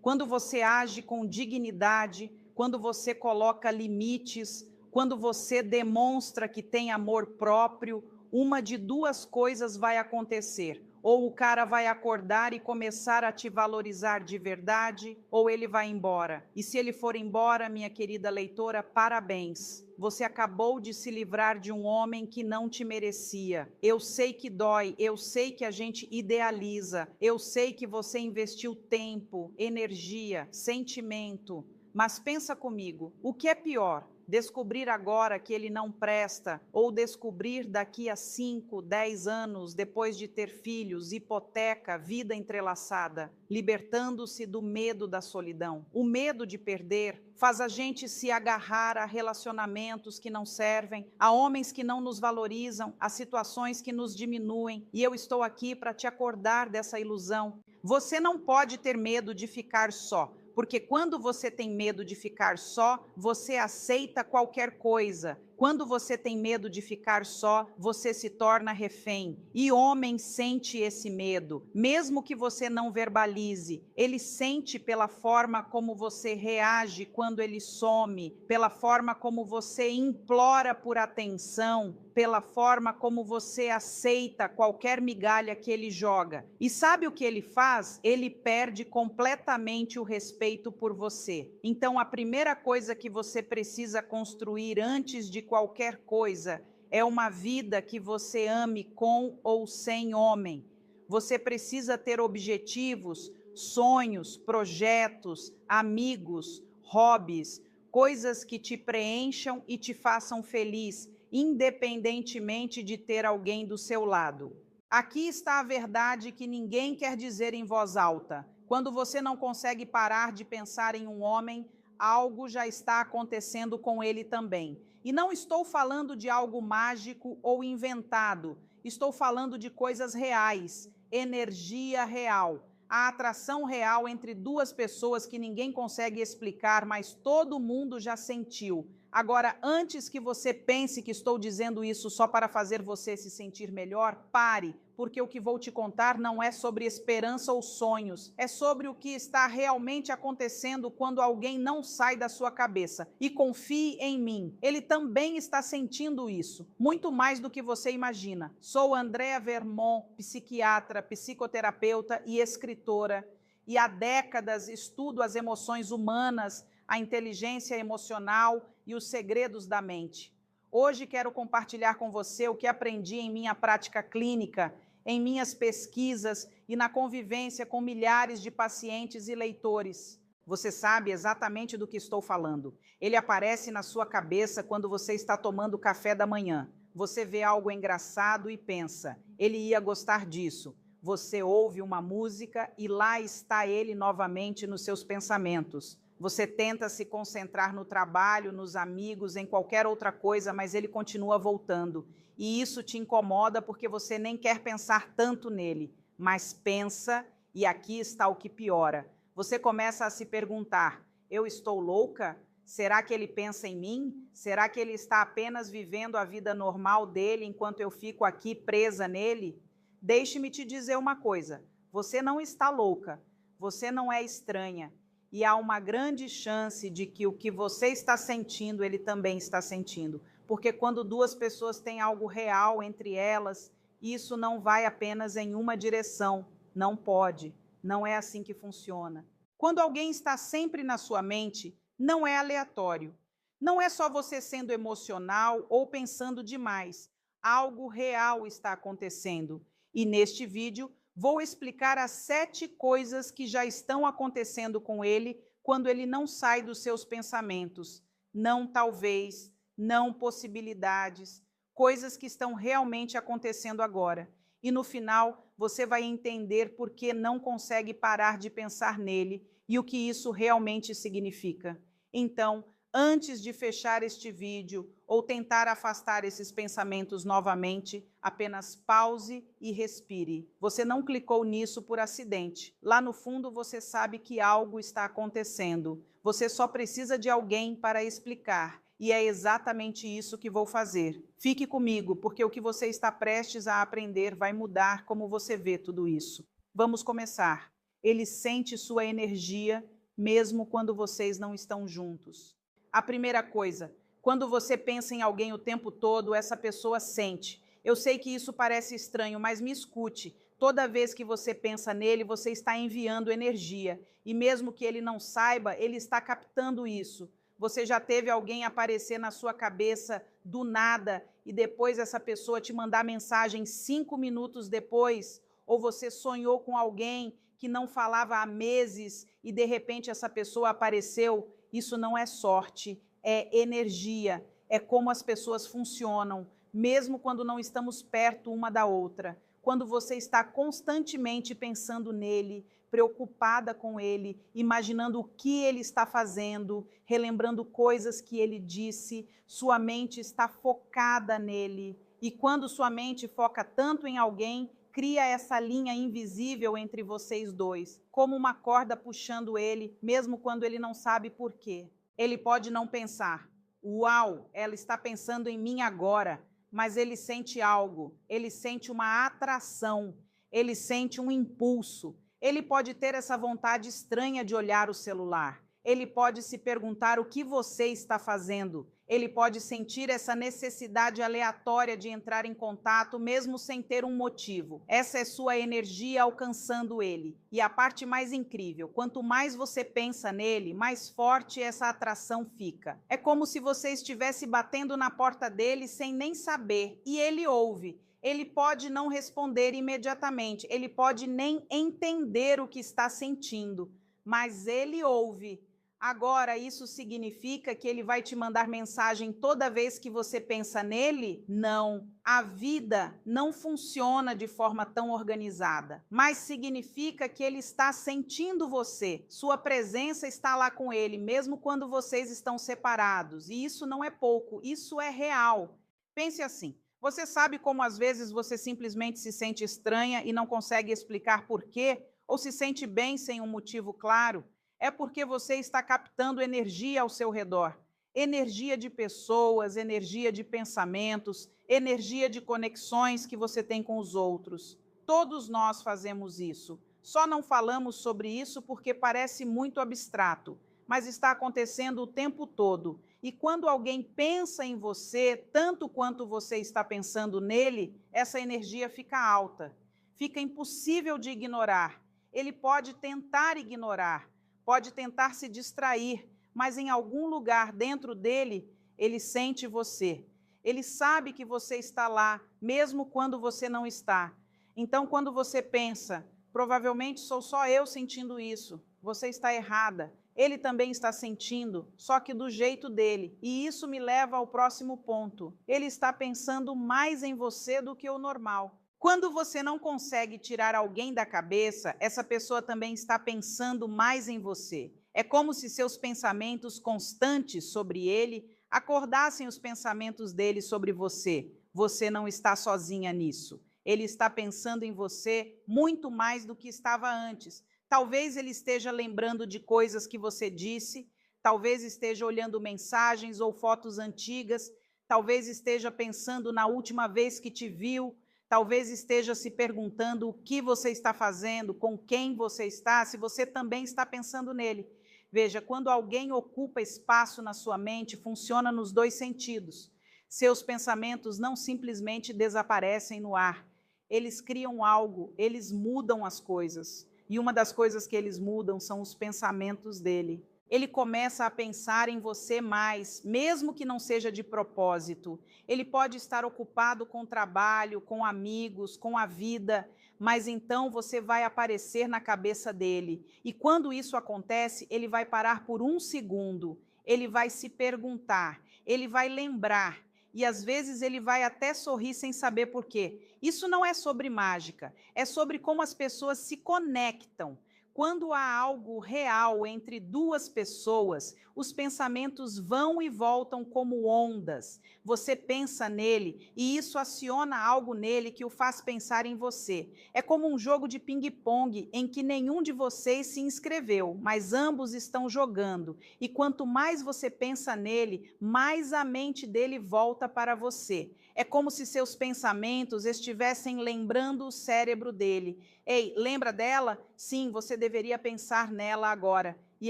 B: Quando você age com dignidade, quando você coloca limites, quando você demonstra que tem amor próprio, uma de duas coisas vai acontecer. Ou o cara vai acordar e começar a te valorizar de verdade, ou ele vai embora. E se ele for embora, minha querida leitora, parabéns. Você acabou de se livrar de um homem que não te merecia. Eu sei que dói, eu sei que a gente idealiza, eu sei que você investiu tempo, energia, sentimento. Mas pensa comigo, o que é pior? Descobrir agora que ele não presta ou descobrir daqui a 5, 10 anos, depois de ter filhos, hipoteca, vida entrelaçada, libertando-se do medo da solidão. O medo de perder faz a gente se agarrar a relacionamentos que não servem, a homens que não nos valorizam, a situações que nos diminuem. E eu estou aqui para te acordar dessa ilusão. Você não pode ter medo de ficar só. Porque quando você tem medo de ficar só, você aceita qualquer coisa. Quando você tem medo de ficar só, você se torna refém. E homem sente esse medo, mesmo que você não verbalize. Ele sente pela forma como você reage quando ele some, pela forma como você implora por atenção, pela forma como você aceita qualquer migalha que ele joga. E sabe o que ele faz? Ele perde completamente o respeito por você. Então, a primeira coisa que você precisa construir antes de qualquer coisa é uma vida que você ame com ou sem homem. Você precisa ter objetivos, sonhos, projetos, amigos, hobbies, coisas que te preencham e te façam feliz, independentemente de ter alguém do seu lado. Aqui está a verdade que ninguém quer dizer em voz alta. Quando você não consegue parar de pensar em um homem, algo já está acontecendo com ele também. E não estou falando de algo mágico ou inventado. Estou falando de coisas reais, energia real, a atração real entre duas pessoas que ninguém consegue explicar, mas todo mundo já sentiu. Agora, antes que você pense que estou dizendo isso só para fazer você se sentir melhor, pare, porque o que vou te contar não é sobre esperança ou sonhos, é sobre o que está realmente acontecendo quando alguém não sai da sua cabeça. E confie em mim, ele também está sentindo isso, muito mais do que você imagina. Sou Andrea Vermont, psiquiatra, psicoterapeuta e escritora, e há décadas estudo as emoções humanas, a inteligência emocional e os segredos da mente. Hoje quero compartilhar com você o que aprendi em minha prática clínica, em minhas pesquisas e na convivência com milhares de pacientes e leitores. Você sabe exatamente do que estou falando. Ele aparece na sua cabeça quando você está tomando café da manhã. Você vê algo engraçado e pensa, ele ia gostar disso. Você ouve uma música e lá está ele novamente nos seus pensamentos. Você tenta se concentrar no trabalho, nos amigos, em qualquer outra coisa, mas ele continua voltando. E isso te incomoda porque você nem quer pensar tanto nele. Mas pensa, e aqui está o que piora. Você começa a se perguntar, eu estou louca? Será que ele pensa em mim? Será que ele está apenas vivendo a vida normal dele enquanto eu fico aqui presa nele? Deixe-me te dizer uma coisa, você não está louca, você não é estranha. E há uma grande chance de que o que você está sentindo, ele também está sentindo. Porque quando duas pessoas têm algo real entre elas, isso não vai apenas em uma direção. Não pode. Não é assim que funciona. Quando alguém está sempre na sua mente, não é aleatório. Não é só você sendo emocional ou pensando demais. Algo real está acontecendo. E neste vídeo, vou explicar as 7 coisas que já estão acontecendo com ele quando ele não sai dos seus pensamentos. Não talvez, não possibilidades, coisas que estão realmente acontecendo agora. E no final, você vai entender por que não consegue parar de pensar nele e o que isso realmente significa. Então, antes de fechar este vídeo ou tentar afastar esses pensamentos novamente, apenas pause e respire. Você não clicou nisso por acidente. Lá no fundo você sabe que algo está acontecendo. Você só precisa de alguém para explicar. E é exatamente isso que vou fazer. Fique comigo, porque o que você está prestes a aprender vai mudar como você vê tudo isso. Vamos começar. Ele sente sua energia, mesmo quando vocês não estão juntos. A primeira coisa, quando você pensa em alguém o tempo todo, essa pessoa sente. Eu sei que isso parece estranho, mas me escute. Toda vez que você pensa nele, você está enviando energia. E mesmo que ele não saiba, ele está captando isso. Você já teve alguém aparecer na sua cabeça do nada e depois essa pessoa te mandar mensagem 5 minutos depois? Ou você sonhou com alguém que não falava há meses e de repente essa pessoa apareceu? Isso não é sorte, é energia, é como as pessoas funcionam, mesmo quando não estamos perto uma da outra. Quando você está constantemente pensando nele, preocupada com ele, imaginando o que ele está fazendo, relembrando coisas que ele disse, sua mente está focada nele. E quando sua mente foca tanto em alguém, cria essa linha invisível entre vocês dois, como uma corda puxando ele, mesmo quando ele não sabe por quê. Ele pode não pensar, uau, ela está pensando em mim agora, mas ele sente algo, ele sente uma atração, ele sente um impulso. Ele pode ter essa vontade estranha de olhar o celular. Ele pode se perguntar o que você está fazendo. Ele pode sentir essa necessidade aleatória de entrar em contato, mesmo sem ter um motivo. Essa é sua energia alcançando ele. E a parte mais incrível, quanto mais você pensa nele, mais forte essa atração fica. É como se você estivesse batendo na porta dele sem nem saber, e ele ouve. Ele pode não responder imediatamente, ele pode nem entender o que está sentindo, mas ele ouve. Agora, isso significa que ele vai te mandar mensagem toda vez que você pensa nele? Não. A vida não funciona de forma tão organizada, mas significa que ele está sentindo você. Sua presença está lá com ele, mesmo quando vocês estão separados. E isso não é pouco, isso é real. Pense assim. Você sabe como às vezes você simplesmente se sente estranha e não consegue explicar por quê? Ou se sente bem sem um motivo claro? É porque você está captando energia ao seu redor. Energia de pessoas, energia de pensamentos, energia de conexões que você tem com os outros. Todos nós fazemos isso. Só não falamos sobre isso porque parece muito abstrato, mas está acontecendo o tempo todo. E quando alguém pensa em você, tanto quanto você está pensando nele, essa energia fica alta. Fica impossível de ignorar. Ele pode tentar ignorar, pode tentar se distrair, mas em algum lugar dentro dele, ele sente você. Ele sabe que você está lá, mesmo quando você não está. Então, quando você pensa, provavelmente sou só eu sentindo isso, você está errada. Ele também está sentindo, só que do jeito dele. E isso me leva ao próximo ponto. Ele está pensando mais em você do que o normal. Quando você não consegue tirar alguém da cabeça, essa pessoa também está pensando mais em você. É como se seus pensamentos constantes sobre ele acordassem os pensamentos dele sobre você. Você não está sozinha nisso. Ele está pensando em você muito mais do que estava antes. Talvez ele esteja lembrando de coisas que você disse, talvez esteja olhando mensagens ou fotos antigas, talvez esteja pensando na última vez que te viu, talvez esteja se perguntando o que você está fazendo, com quem você está, se você também está pensando nele. Veja, quando alguém ocupa espaço na sua mente, funciona nos dois sentidos. Seus pensamentos não simplesmente desaparecem no ar, eles criam algo, eles mudam as coisas. E uma das coisas que eles mudam são os pensamentos dele. Ele começa a pensar em você mais, mesmo que não seja de propósito. Ele pode estar ocupado com o trabalho, com amigos, com a vida, mas então você vai aparecer na cabeça dele. E quando isso acontece, ele vai parar por um segundo, ele vai se perguntar, ele vai lembrar, e às vezes ele vai até sorrir sem saber por quê. Isso não é sobre mágica, é sobre como as pessoas se conectam. Quando há algo real entre duas pessoas, os pensamentos vão e voltam como ondas. Você pensa nele e isso aciona algo nele que o faz pensar em você. É como um jogo de ping-pong em que nenhum de vocês se inscreveu, mas ambos estão jogando. E quanto mais você pensa nele, mais a mente dele volta para você. É como se seus pensamentos estivessem lembrando o cérebro dele. Ei, lembra dela? Sim, você deveria pensar nela agora. E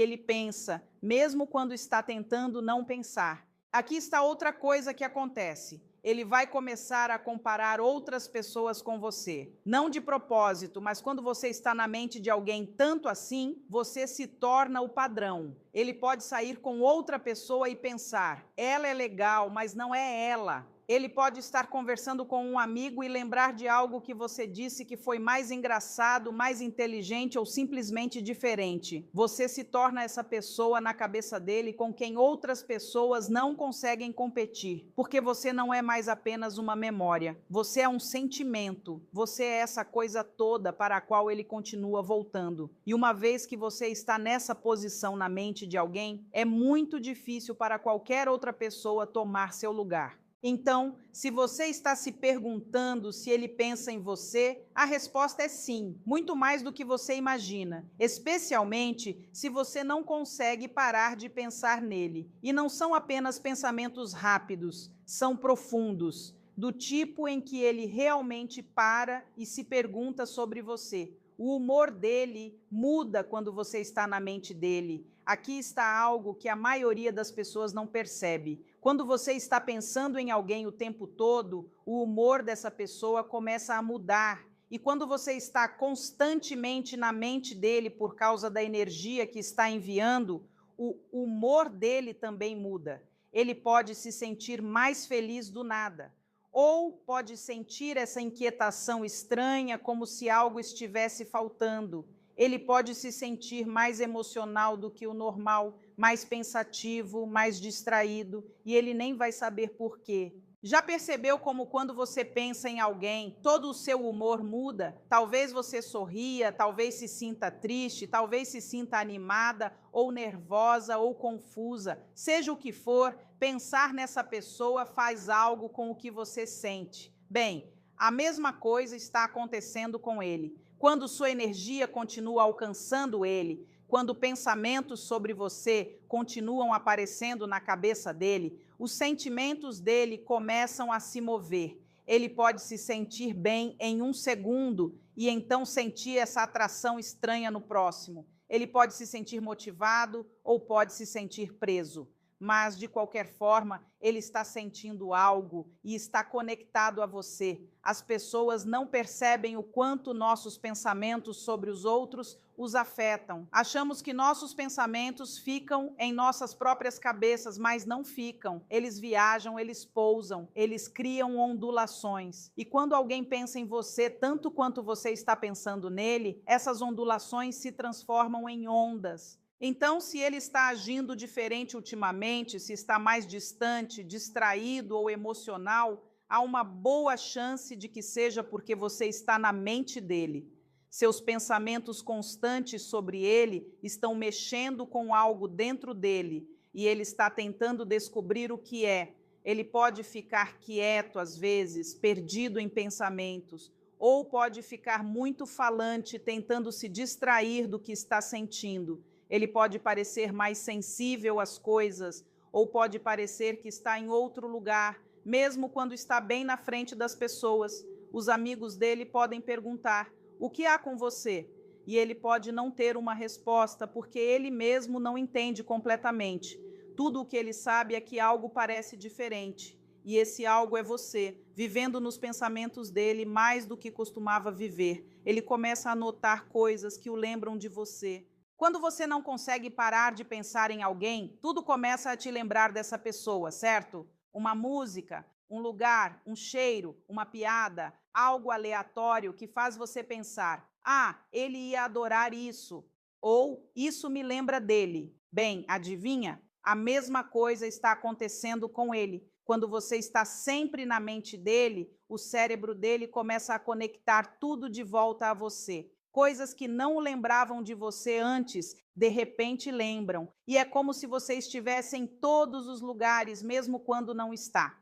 B: ele pensa, mesmo quando está tentando não pensar. Aqui está outra coisa que acontece. Ele vai começar a comparar outras pessoas com você. Não de propósito, mas quando você está na mente de alguém tanto assim, você se torna o padrão. Ele pode sair com outra pessoa e pensar, ela é legal, mas não é ela. Ele pode estar conversando com um amigo e lembrar de algo que você disse que foi mais engraçado, mais inteligente ou simplesmente diferente. Você se torna essa pessoa na cabeça dele com quem outras pessoas não conseguem competir, porque você não é mais apenas uma memória. Você é um sentimento. Você é essa coisa toda para a qual ele continua voltando. E uma vez que você está nessa posição na mente de alguém, é muito difícil para qualquer outra pessoa tomar seu lugar. Então, se você está se perguntando se ele pensa em você, a resposta é sim, muito mais do que você imagina, especialmente se você não consegue parar de pensar nele. E não são apenas pensamentos rápidos, são profundos, do tipo em que ele realmente para e se pergunta sobre você. O humor dele muda quando você está na mente dele. Aqui está algo que a maioria das pessoas não percebe. Quando você está pensando em alguém o tempo todo, o humor dessa pessoa começa a mudar. E quando você está constantemente na mente dele por causa da energia que está enviando, o humor dele também muda. Ele pode se sentir mais feliz do nada. Ou pode sentir essa inquietação estranha, como se algo estivesse faltando. Ele pode se sentir mais emocional do que o normal, mais pensativo, mais distraído, e ele nem vai saber por quê. Já percebeu como quando você pensa em alguém, todo o seu humor muda? Talvez você sorria, talvez se sinta triste, talvez se sinta animada, ou nervosa, ou confusa. Seja o que for, pensar nessa pessoa faz algo com o que você sente. Bem, a mesma coisa está acontecendo com ele. Quando sua energia continua alcançando ele, quando pensamentos sobre você continuam aparecendo na cabeça dele, os sentimentos dele começam a se mover. Ele pode se sentir bem em um segundo e então sentir essa atração estranha no próximo. Ele pode se sentir motivado ou pode se sentir preso. Mas, de qualquer forma, ele está sentindo algo e está conectado a você. As pessoas não percebem o quanto nossos pensamentos sobre os outros os afetam. Achamos que nossos pensamentos ficam em nossas próprias cabeças, mas não ficam. Eles viajam, eles pousam, eles criam ondulações. E quando alguém pensa em você tanto quanto você está pensando nele, essas ondulações se transformam em ondas. Então, se ele está agindo diferente ultimamente, se está mais distante, distraído ou emocional, há uma boa chance de que seja porque você está na mente dele. Seus pensamentos constantes sobre ele estão mexendo com algo dentro dele e ele está tentando descobrir o que é. Ele pode ficar quieto às vezes, perdido em pensamentos, ou pode ficar muito falante, tentando se distrair do que está sentindo. Ele pode parecer mais sensível às coisas, ou pode parecer que está em outro lugar, mesmo quando está bem na frente das pessoas. Os amigos dele podem perguntar: o que há com você? E ele pode não ter uma resposta, porque ele mesmo não entende completamente. Tudo o que ele sabe é que algo parece diferente. E esse algo é você, vivendo nos pensamentos dele mais do que costumava viver. Ele começa a notar coisas que o lembram de você. Quando você não consegue parar de pensar em alguém, tudo começa a te lembrar dessa pessoa, certo? Uma música, um lugar, um cheiro, uma piada, algo aleatório que faz você pensar: ah, ele ia adorar isso, ou isso me lembra dele. Bem, adivinha? A mesma coisa está acontecendo com ele. Quando você está sempre na mente dele, o cérebro dele começa a conectar tudo de volta a você. Coisas que não lembravam de você antes, de repente lembram. E é como se você estivesse em todos os lugares, mesmo quando não está.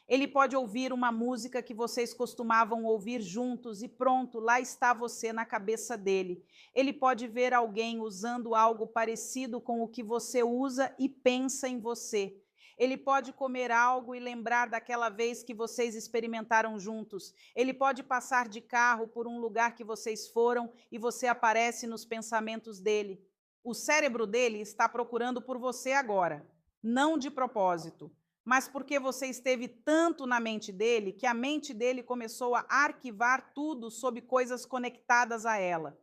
B: Ele pode ouvir uma música que vocês costumavam ouvir juntos e pronto, lá está você na cabeça dele. Ele pode ver alguém usando algo parecido com o que você usa e pensa em você. Ele pode comer algo e lembrar daquela vez que vocês experimentaram juntos. Ele pode passar de carro por um lugar que vocês foram e você aparece nos pensamentos dele. O cérebro dele está procurando por você agora, não de propósito, mas porque você esteve tanto na mente dele que a mente dele começou a arquivar tudo sob coisas conectadas a ela.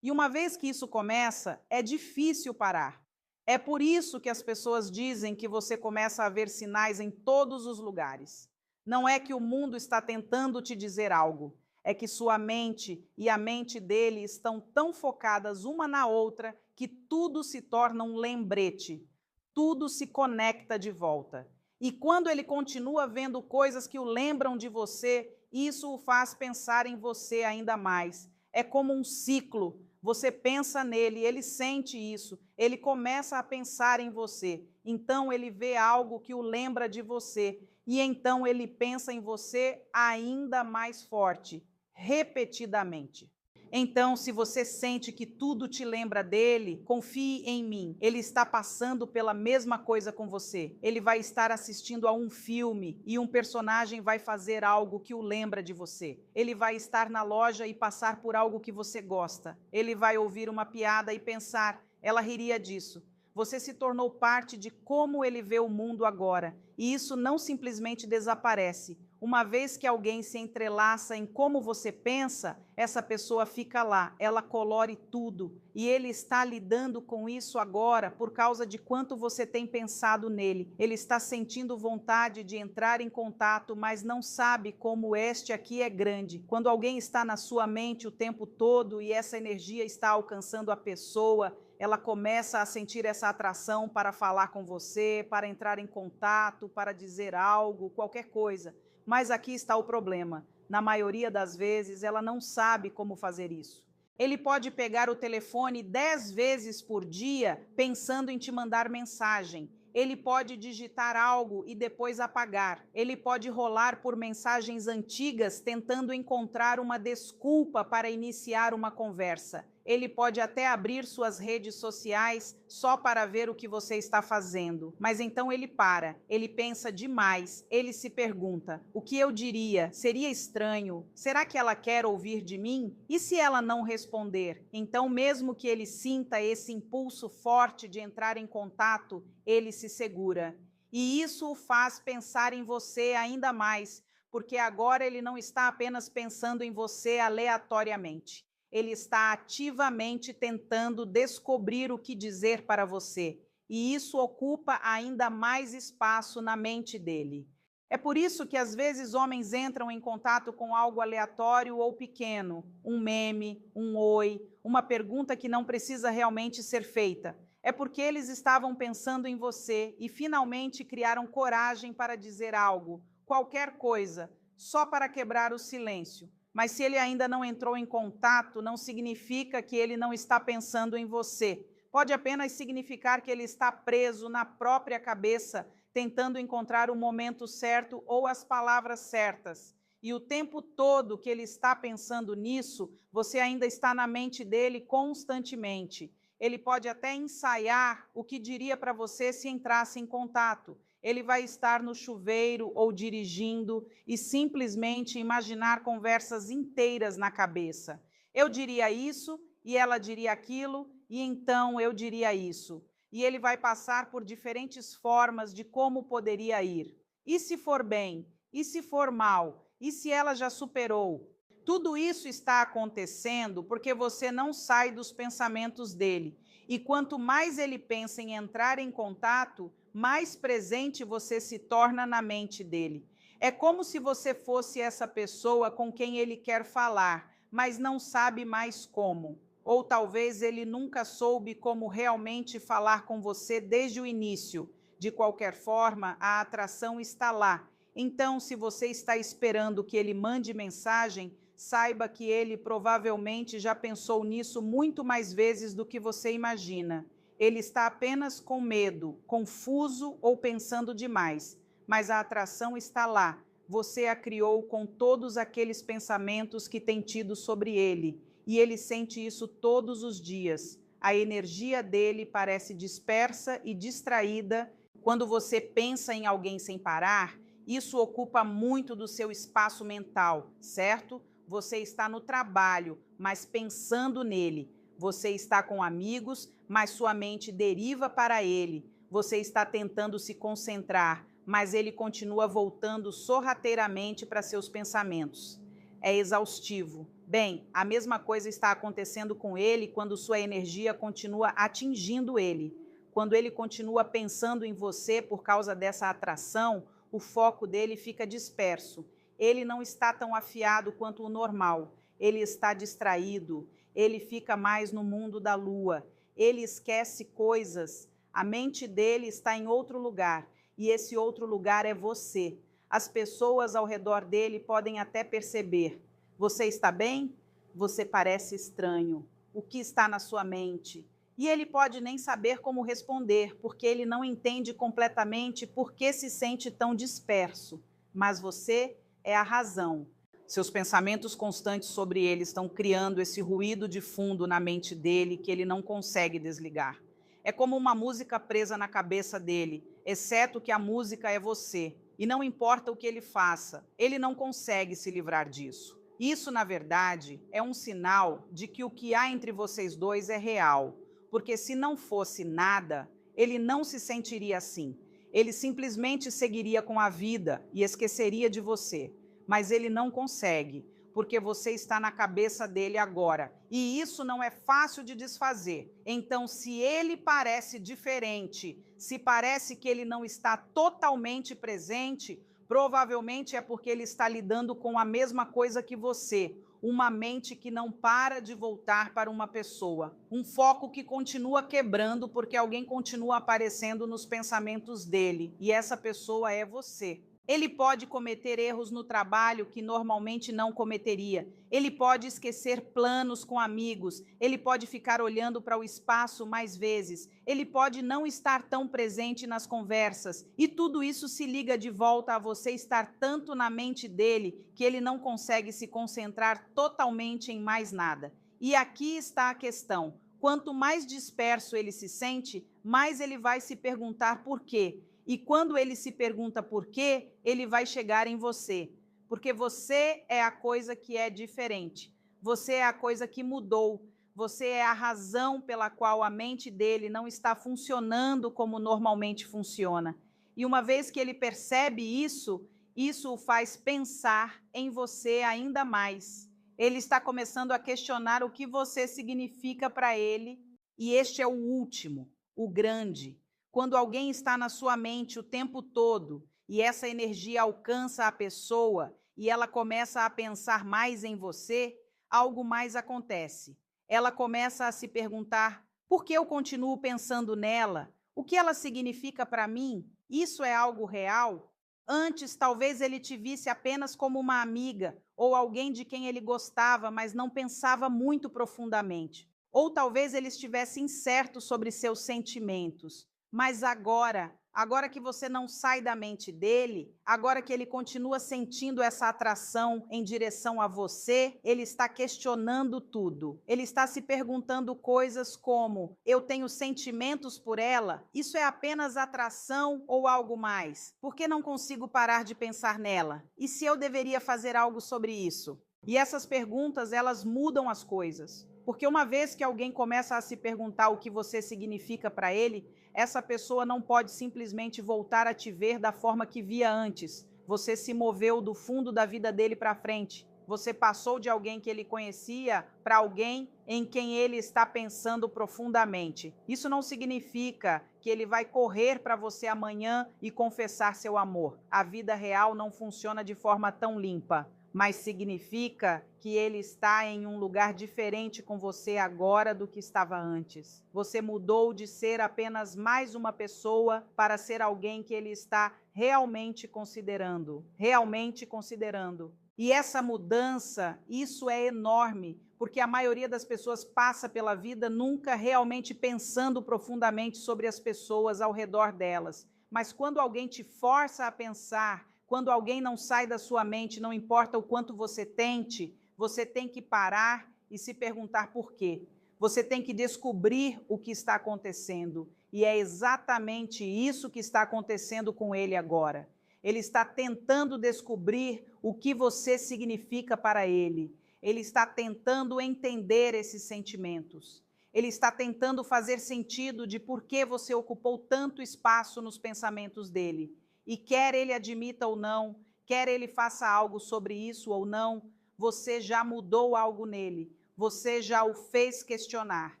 B: E uma vez que isso começa, é difícil parar. É por isso que as pessoas dizem que você começa a ver sinais em todos os lugares. Não é que o mundo está tentando te dizer algo, é que sua mente e a mente dele estão tão focadas uma na outra que tudo se torna um lembrete, tudo se conecta de volta. E quando ele continua vendo coisas que o lembram de você, isso o faz pensar em você ainda mais. É como um ciclo. Você pensa nele, ele sente isso, ele começa a pensar em você. Então ele vê algo que o lembra de você. E então ele pensa em você ainda mais forte, repetidamente. Então, se você sente que tudo te lembra dele, confie em mim. Ele está passando pela mesma coisa com você. Ele vai estar assistindo a um filme e um personagem vai fazer algo que o lembra de você. Ele vai estar na loja e passar por algo que você gosta. Ele vai ouvir uma piada e pensar: ela riria disso. Você se tornou parte de como ele vê o mundo agora. E isso não simplesmente desaparece. Uma vez que alguém se entrelaça em como você pensa, essa pessoa fica lá, ela colore tudo. E ele está lidando com isso agora por causa de quanto você tem pensado nele. Ele está sentindo vontade de entrar em contato, mas não sabe como este aqui é grande. Quando alguém está na sua mente o tempo todo e essa energia está alcançando a pessoa, ela começa a sentir essa atração para falar com você, para entrar em contato, para dizer algo, qualquer coisa. Mas aqui está o problema. Na maioria das vezes, ela não sabe como fazer isso. Ele pode pegar o telefone 10 vezes por dia pensando em te mandar mensagem. Ele pode digitar algo e depois apagar. Ele pode rolar por mensagens antigas tentando encontrar uma desculpa para iniciar uma conversa. Ele pode até abrir suas redes sociais só para ver o que você está fazendo. Mas então ele para, ele pensa demais, ele se pergunta: o que eu diria? Seria estranho? Será que ela quer ouvir de mim? E se ela não responder? Então, mesmo que ele sinta esse impulso forte de entrar em contato, ele se segura. E isso o faz pensar em você ainda mais, porque agora ele não está apenas pensando em você aleatoriamente. Ele está ativamente tentando descobrir o que dizer para você, e isso ocupa ainda mais espaço na mente dele. É por isso que às vezes homens entram em contato com algo aleatório ou pequeno, um meme, um oi, uma pergunta que não precisa realmente ser feita. É porque eles estavam pensando em você e finalmente criaram coragem para dizer algo, qualquer coisa, só para quebrar o silêncio. Mas se ele ainda não entrou em contato, não significa que ele não está pensando em você. Pode apenas significar que ele está preso na própria cabeça, tentando encontrar o momento certo ou as palavras certas. E o tempo todo que ele está pensando nisso, você ainda está na mente dele constantemente. Ele pode até ensaiar o que diria para você se entrasse em contato. Ele vai estar no chuveiro ou dirigindo e simplesmente imaginar conversas inteiras na cabeça. Eu diria isso e ela diria aquilo e então eu diria isso. E ele vai passar por diferentes formas de como poderia ir. E se for bem? E se for mal? E se ela já superou? Tudo isso está acontecendo porque você não sai dos pensamentos dele. E quanto mais ele pensa em entrar em contato, mais presente você se torna na mente dele. É como se você fosse essa pessoa com quem ele quer falar, mas não sabe mais como. Ou talvez ele nunca soube como realmente falar com você desde o início. De qualquer forma, a atração está lá. Então, se você está esperando que ele mande mensagem, saiba que ele provavelmente já pensou nisso muito mais vezes do que você imagina. Ele está apenas com medo, confuso ou pensando demais, mas a atração está lá. Você a criou com todos aqueles pensamentos que tem tido sobre ele, e ele sente isso todos os dias. A energia dele parece dispersa e distraída. Quando você pensa em alguém sem parar, isso ocupa muito do seu espaço mental, certo? Você está no trabalho, mas pensando nele. Você está com amigos, mas sua mente deriva para ele. Você está tentando se concentrar, mas ele continua voltando sorrateiramente para seus pensamentos. É exaustivo. Bem, a mesma coisa está acontecendo com ele quando sua energia continua atingindo ele. Quando ele continua pensando em você por causa dessa atração, o foco dele fica disperso. Ele não está tão afiado quanto o normal. Ele está distraído. Ele fica mais no mundo da lua. Ele esquece coisas. A mente dele está em outro lugar. E esse outro lugar é você. As pessoas ao redor dele podem até perceber. Você está bem? Você parece estranho. O que está na sua mente? E ele pode nem saber como responder, porque ele não entende completamente por que se sente tão disperso. Mas você é a razão. Seus pensamentos constantes sobre ele estão criando esse ruído de fundo na mente dele que ele não consegue desligar. É como uma música presa na cabeça dele, exceto que a música é você. E não importa o que ele faça, ele não consegue se livrar disso. Isso, na verdade, é um sinal de que o que há entre vocês dois é real. Porque se não fosse nada, ele não se sentiria assim. Ele simplesmente seguiria com a vida e esqueceria de você. Mas ele não consegue, porque você está na cabeça dele agora. E isso não é fácil de desfazer. Então, se ele parece diferente, se parece que ele não está totalmente presente, provavelmente é porque ele está lidando com a mesma coisa que você. Uma mente que não para de voltar para uma pessoa. Um foco que continua quebrando porque alguém continua aparecendo nos pensamentos dele. E essa pessoa é você. Ele pode cometer erros no trabalho que normalmente não cometeria. Ele pode esquecer planos com amigos. Ele pode ficar olhando para o espaço mais vezes. Ele pode não estar tão presente nas conversas. E tudo isso se liga de volta a você estar tanto na mente dele que ele não consegue se concentrar totalmente em mais nada. E aqui está a questão. Quanto mais disperso ele se sente, mais ele vai se perguntar por quê. E quando ele se pergunta por quê, ele vai chegar em você. Porque você é a coisa que é diferente. Você é a coisa que mudou. Você é a razão pela qual a mente dele não está funcionando como normalmente funciona. E uma vez que ele percebe isso, isso o faz pensar em você ainda mais. Ele está começando a questionar o que você significa para ele. E este é o último, o grande. Quando alguém está na sua mente o tempo todo e essa energia alcança a pessoa e ela começa a pensar mais em você, algo mais acontece. Ela começa a se perguntar: por que eu continuo pensando nela? O que ela significa para mim? Isso é algo real? Antes, talvez ele te visse apenas como uma amiga ou alguém de quem ele gostava, mas não pensava muito profundamente. Ou talvez ele estivesse incerto sobre seus sentimentos. Mas agora que você não sai da mente dele, agora que ele continua sentindo essa atração em direção a você, ele está questionando tudo. Ele está se perguntando coisas como: eu tenho sentimentos por ela? Isso é apenas atração ou algo mais? Por que não consigo parar de pensar nela? E se eu deveria fazer algo sobre isso? E essas perguntas, elas mudam as coisas. Porque uma vez que alguém começa a se perguntar o que você significa para ele, essa pessoa não pode simplesmente voltar a te ver da forma que via antes. Você se moveu do fundo da vida dele para frente. Você passou de alguém que ele conhecia para alguém em quem ele está pensando profundamente. Isso não significa que ele vai correr para você amanhã e confessar seu amor. A vida real não funciona de forma tão limpa, mas significa que ele está em um lugar diferente com você agora do que estava antes. Você mudou de ser apenas mais uma pessoa para ser alguém que ele está realmente considerando. Realmente considerando. E essa mudança, isso é enorme, porque a maioria das pessoas passa pela vida nunca realmente pensando profundamente sobre as pessoas ao redor delas. Mas quando alguém te força a pensar, quando alguém não sai da sua mente, não importa o quanto você tente, você tem que parar e se perguntar por quê. Você tem que descobrir o que está acontecendo. E é exatamente isso que está acontecendo com ele agora. Ele está tentando descobrir o que você significa para ele. Ele está tentando entender esses sentimentos. Ele está tentando fazer sentido de por que você ocupou tanto espaço nos pensamentos dele. E quer ele admita ou não, quer ele faça algo sobre isso ou não, você já mudou algo nele, você já o fez questionar.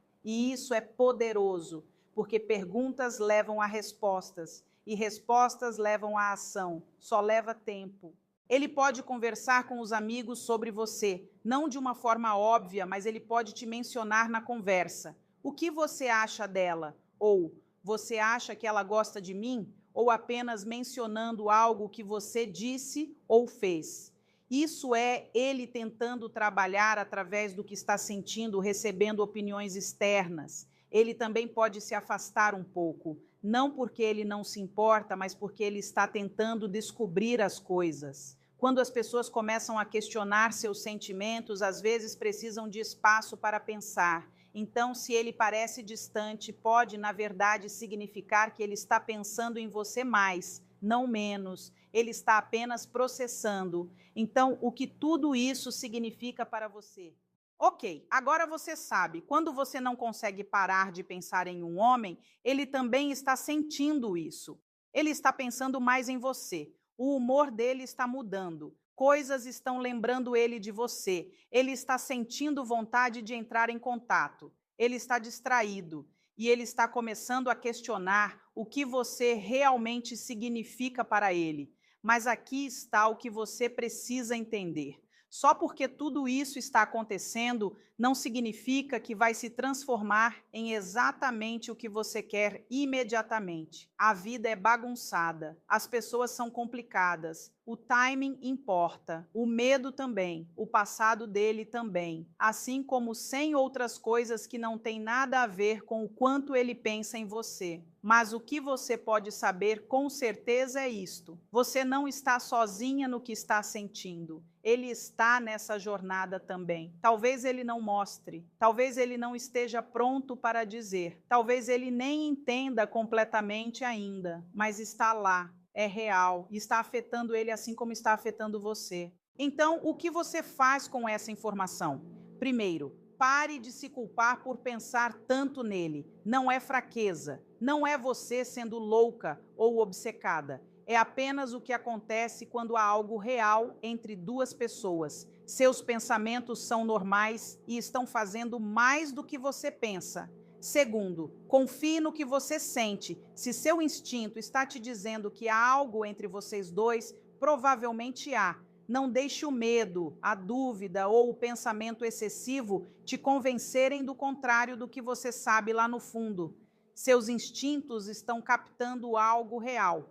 B: E isso é poderoso, porque perguntas levam a respostas, e respostas levam à ação, só leva tempo. Ele pode conversar com os amigos sobre você, não de uma forma óbvia, mas ele pode te mencionar na conversa. O que você acha dela? Ou, você acha que ela gosta de mim? Ou apenas mencionando algo que você disse ou fez. Isso é ele tentando trabalhar através do que está sentindo, recebendo opiniões externas. Ele também pode se afastar um pouco, não porque ele não se importa, mas porque ele está tentando descobrir as coisas. Quando as pessoas começam a questionar seus sentimentos, às vezes precisam de espaço para pensar. Então, se ele parece distante, pode, na verdade, significar que ele está pensando em você mais, não menos. Ele está apenas processando. Então, o que tudo isso significa para você? Ok, agora você sabe, quando você não consegue parar de pensar em um homem, ele também está sentindo isso. Ele está pensando mais em você. O humor dele está mudando. Coisas estão lembrando ele de você. Ele está sentindo vontade de entrar em contato. Ele está distraído e ele está começando a questionar o que você realmente significa para ele. Mas aqui está o que você precisa entender. Só porque tudo isso está acontecendo, não significa que vai se transformar em exatamente o que você quer imediatamente. A vida é bagunçada, as pessoas são complicadas, o timing importa, o medo também, o passado dele também, assim como 100 outras coisas que não têm nada a ver com o quanto ele pensa em você. Mas o que você pode saber com certeza é isto: você não está sozinha no que está sentindo. Ele está nessa jornada também. Talvez ele não mostre, talvez ele não esteja pronto para dizer, talvez ele nem entenda completamente ainda, mas está lá, é real, e está afetando ele assim como está afetando você. Então, o que você faz com essa informação? Primeiro, pare de se culpar por pensar tanto nele. Não é fraqueza, não é você sendo louca ou obcecada. É apenas o que acontece quando há algo real entre duas pessoas. Seus pensamentos são normais e estão fazendo mais do que você pensa. Segundo, confie no que você sente. Se seu instinto está te dizendo que há algo entre vocês dois, provavelmente há. Não deixe o medo, a dúvida ou o pensamento excessivo te convencerem do contrário do que você sabe lá no fundo. Seus instintos estão captando algo real.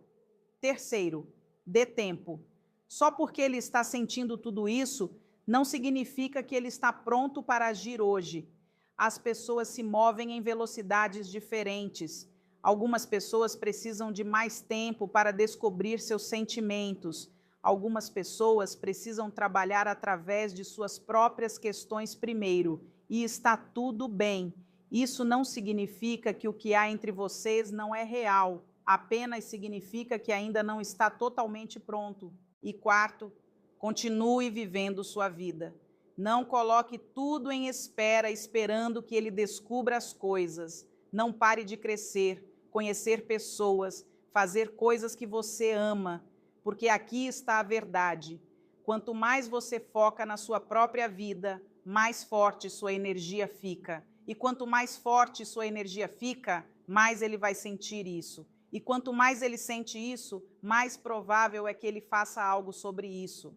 B: Terceiro, dê tempo. Só porque ele está sentindo tudo isso, não significa que ele está pronto para agir hoje. As pessoas se movem em velocidades diferentes. Algumas pessoas precisam de mais tempo para descobrir seus sentimentos. Algumas pessoas precisam trabalhar através de suas próprias questões primeiro, e está tudo bem. Isso não significa que o que há entre vocês não é real, apenas significa que ainda não está totalmente pronto. E quarto, continue vivendo sua vida. Não coloque tudo em espera, esperando que ele descubra as coisas. Não pare de crescer, conhecer pessoas, fazer coisas que você ama, porque aqui está a verdade. Quanto mais você foca na sua própria vida, mais forte sua energia fica. E quanto mais forte sua energia fica, mais ele vai sentir isso. E quanto mais ele sente isso, mais provável é que ele faça algo sobre isso.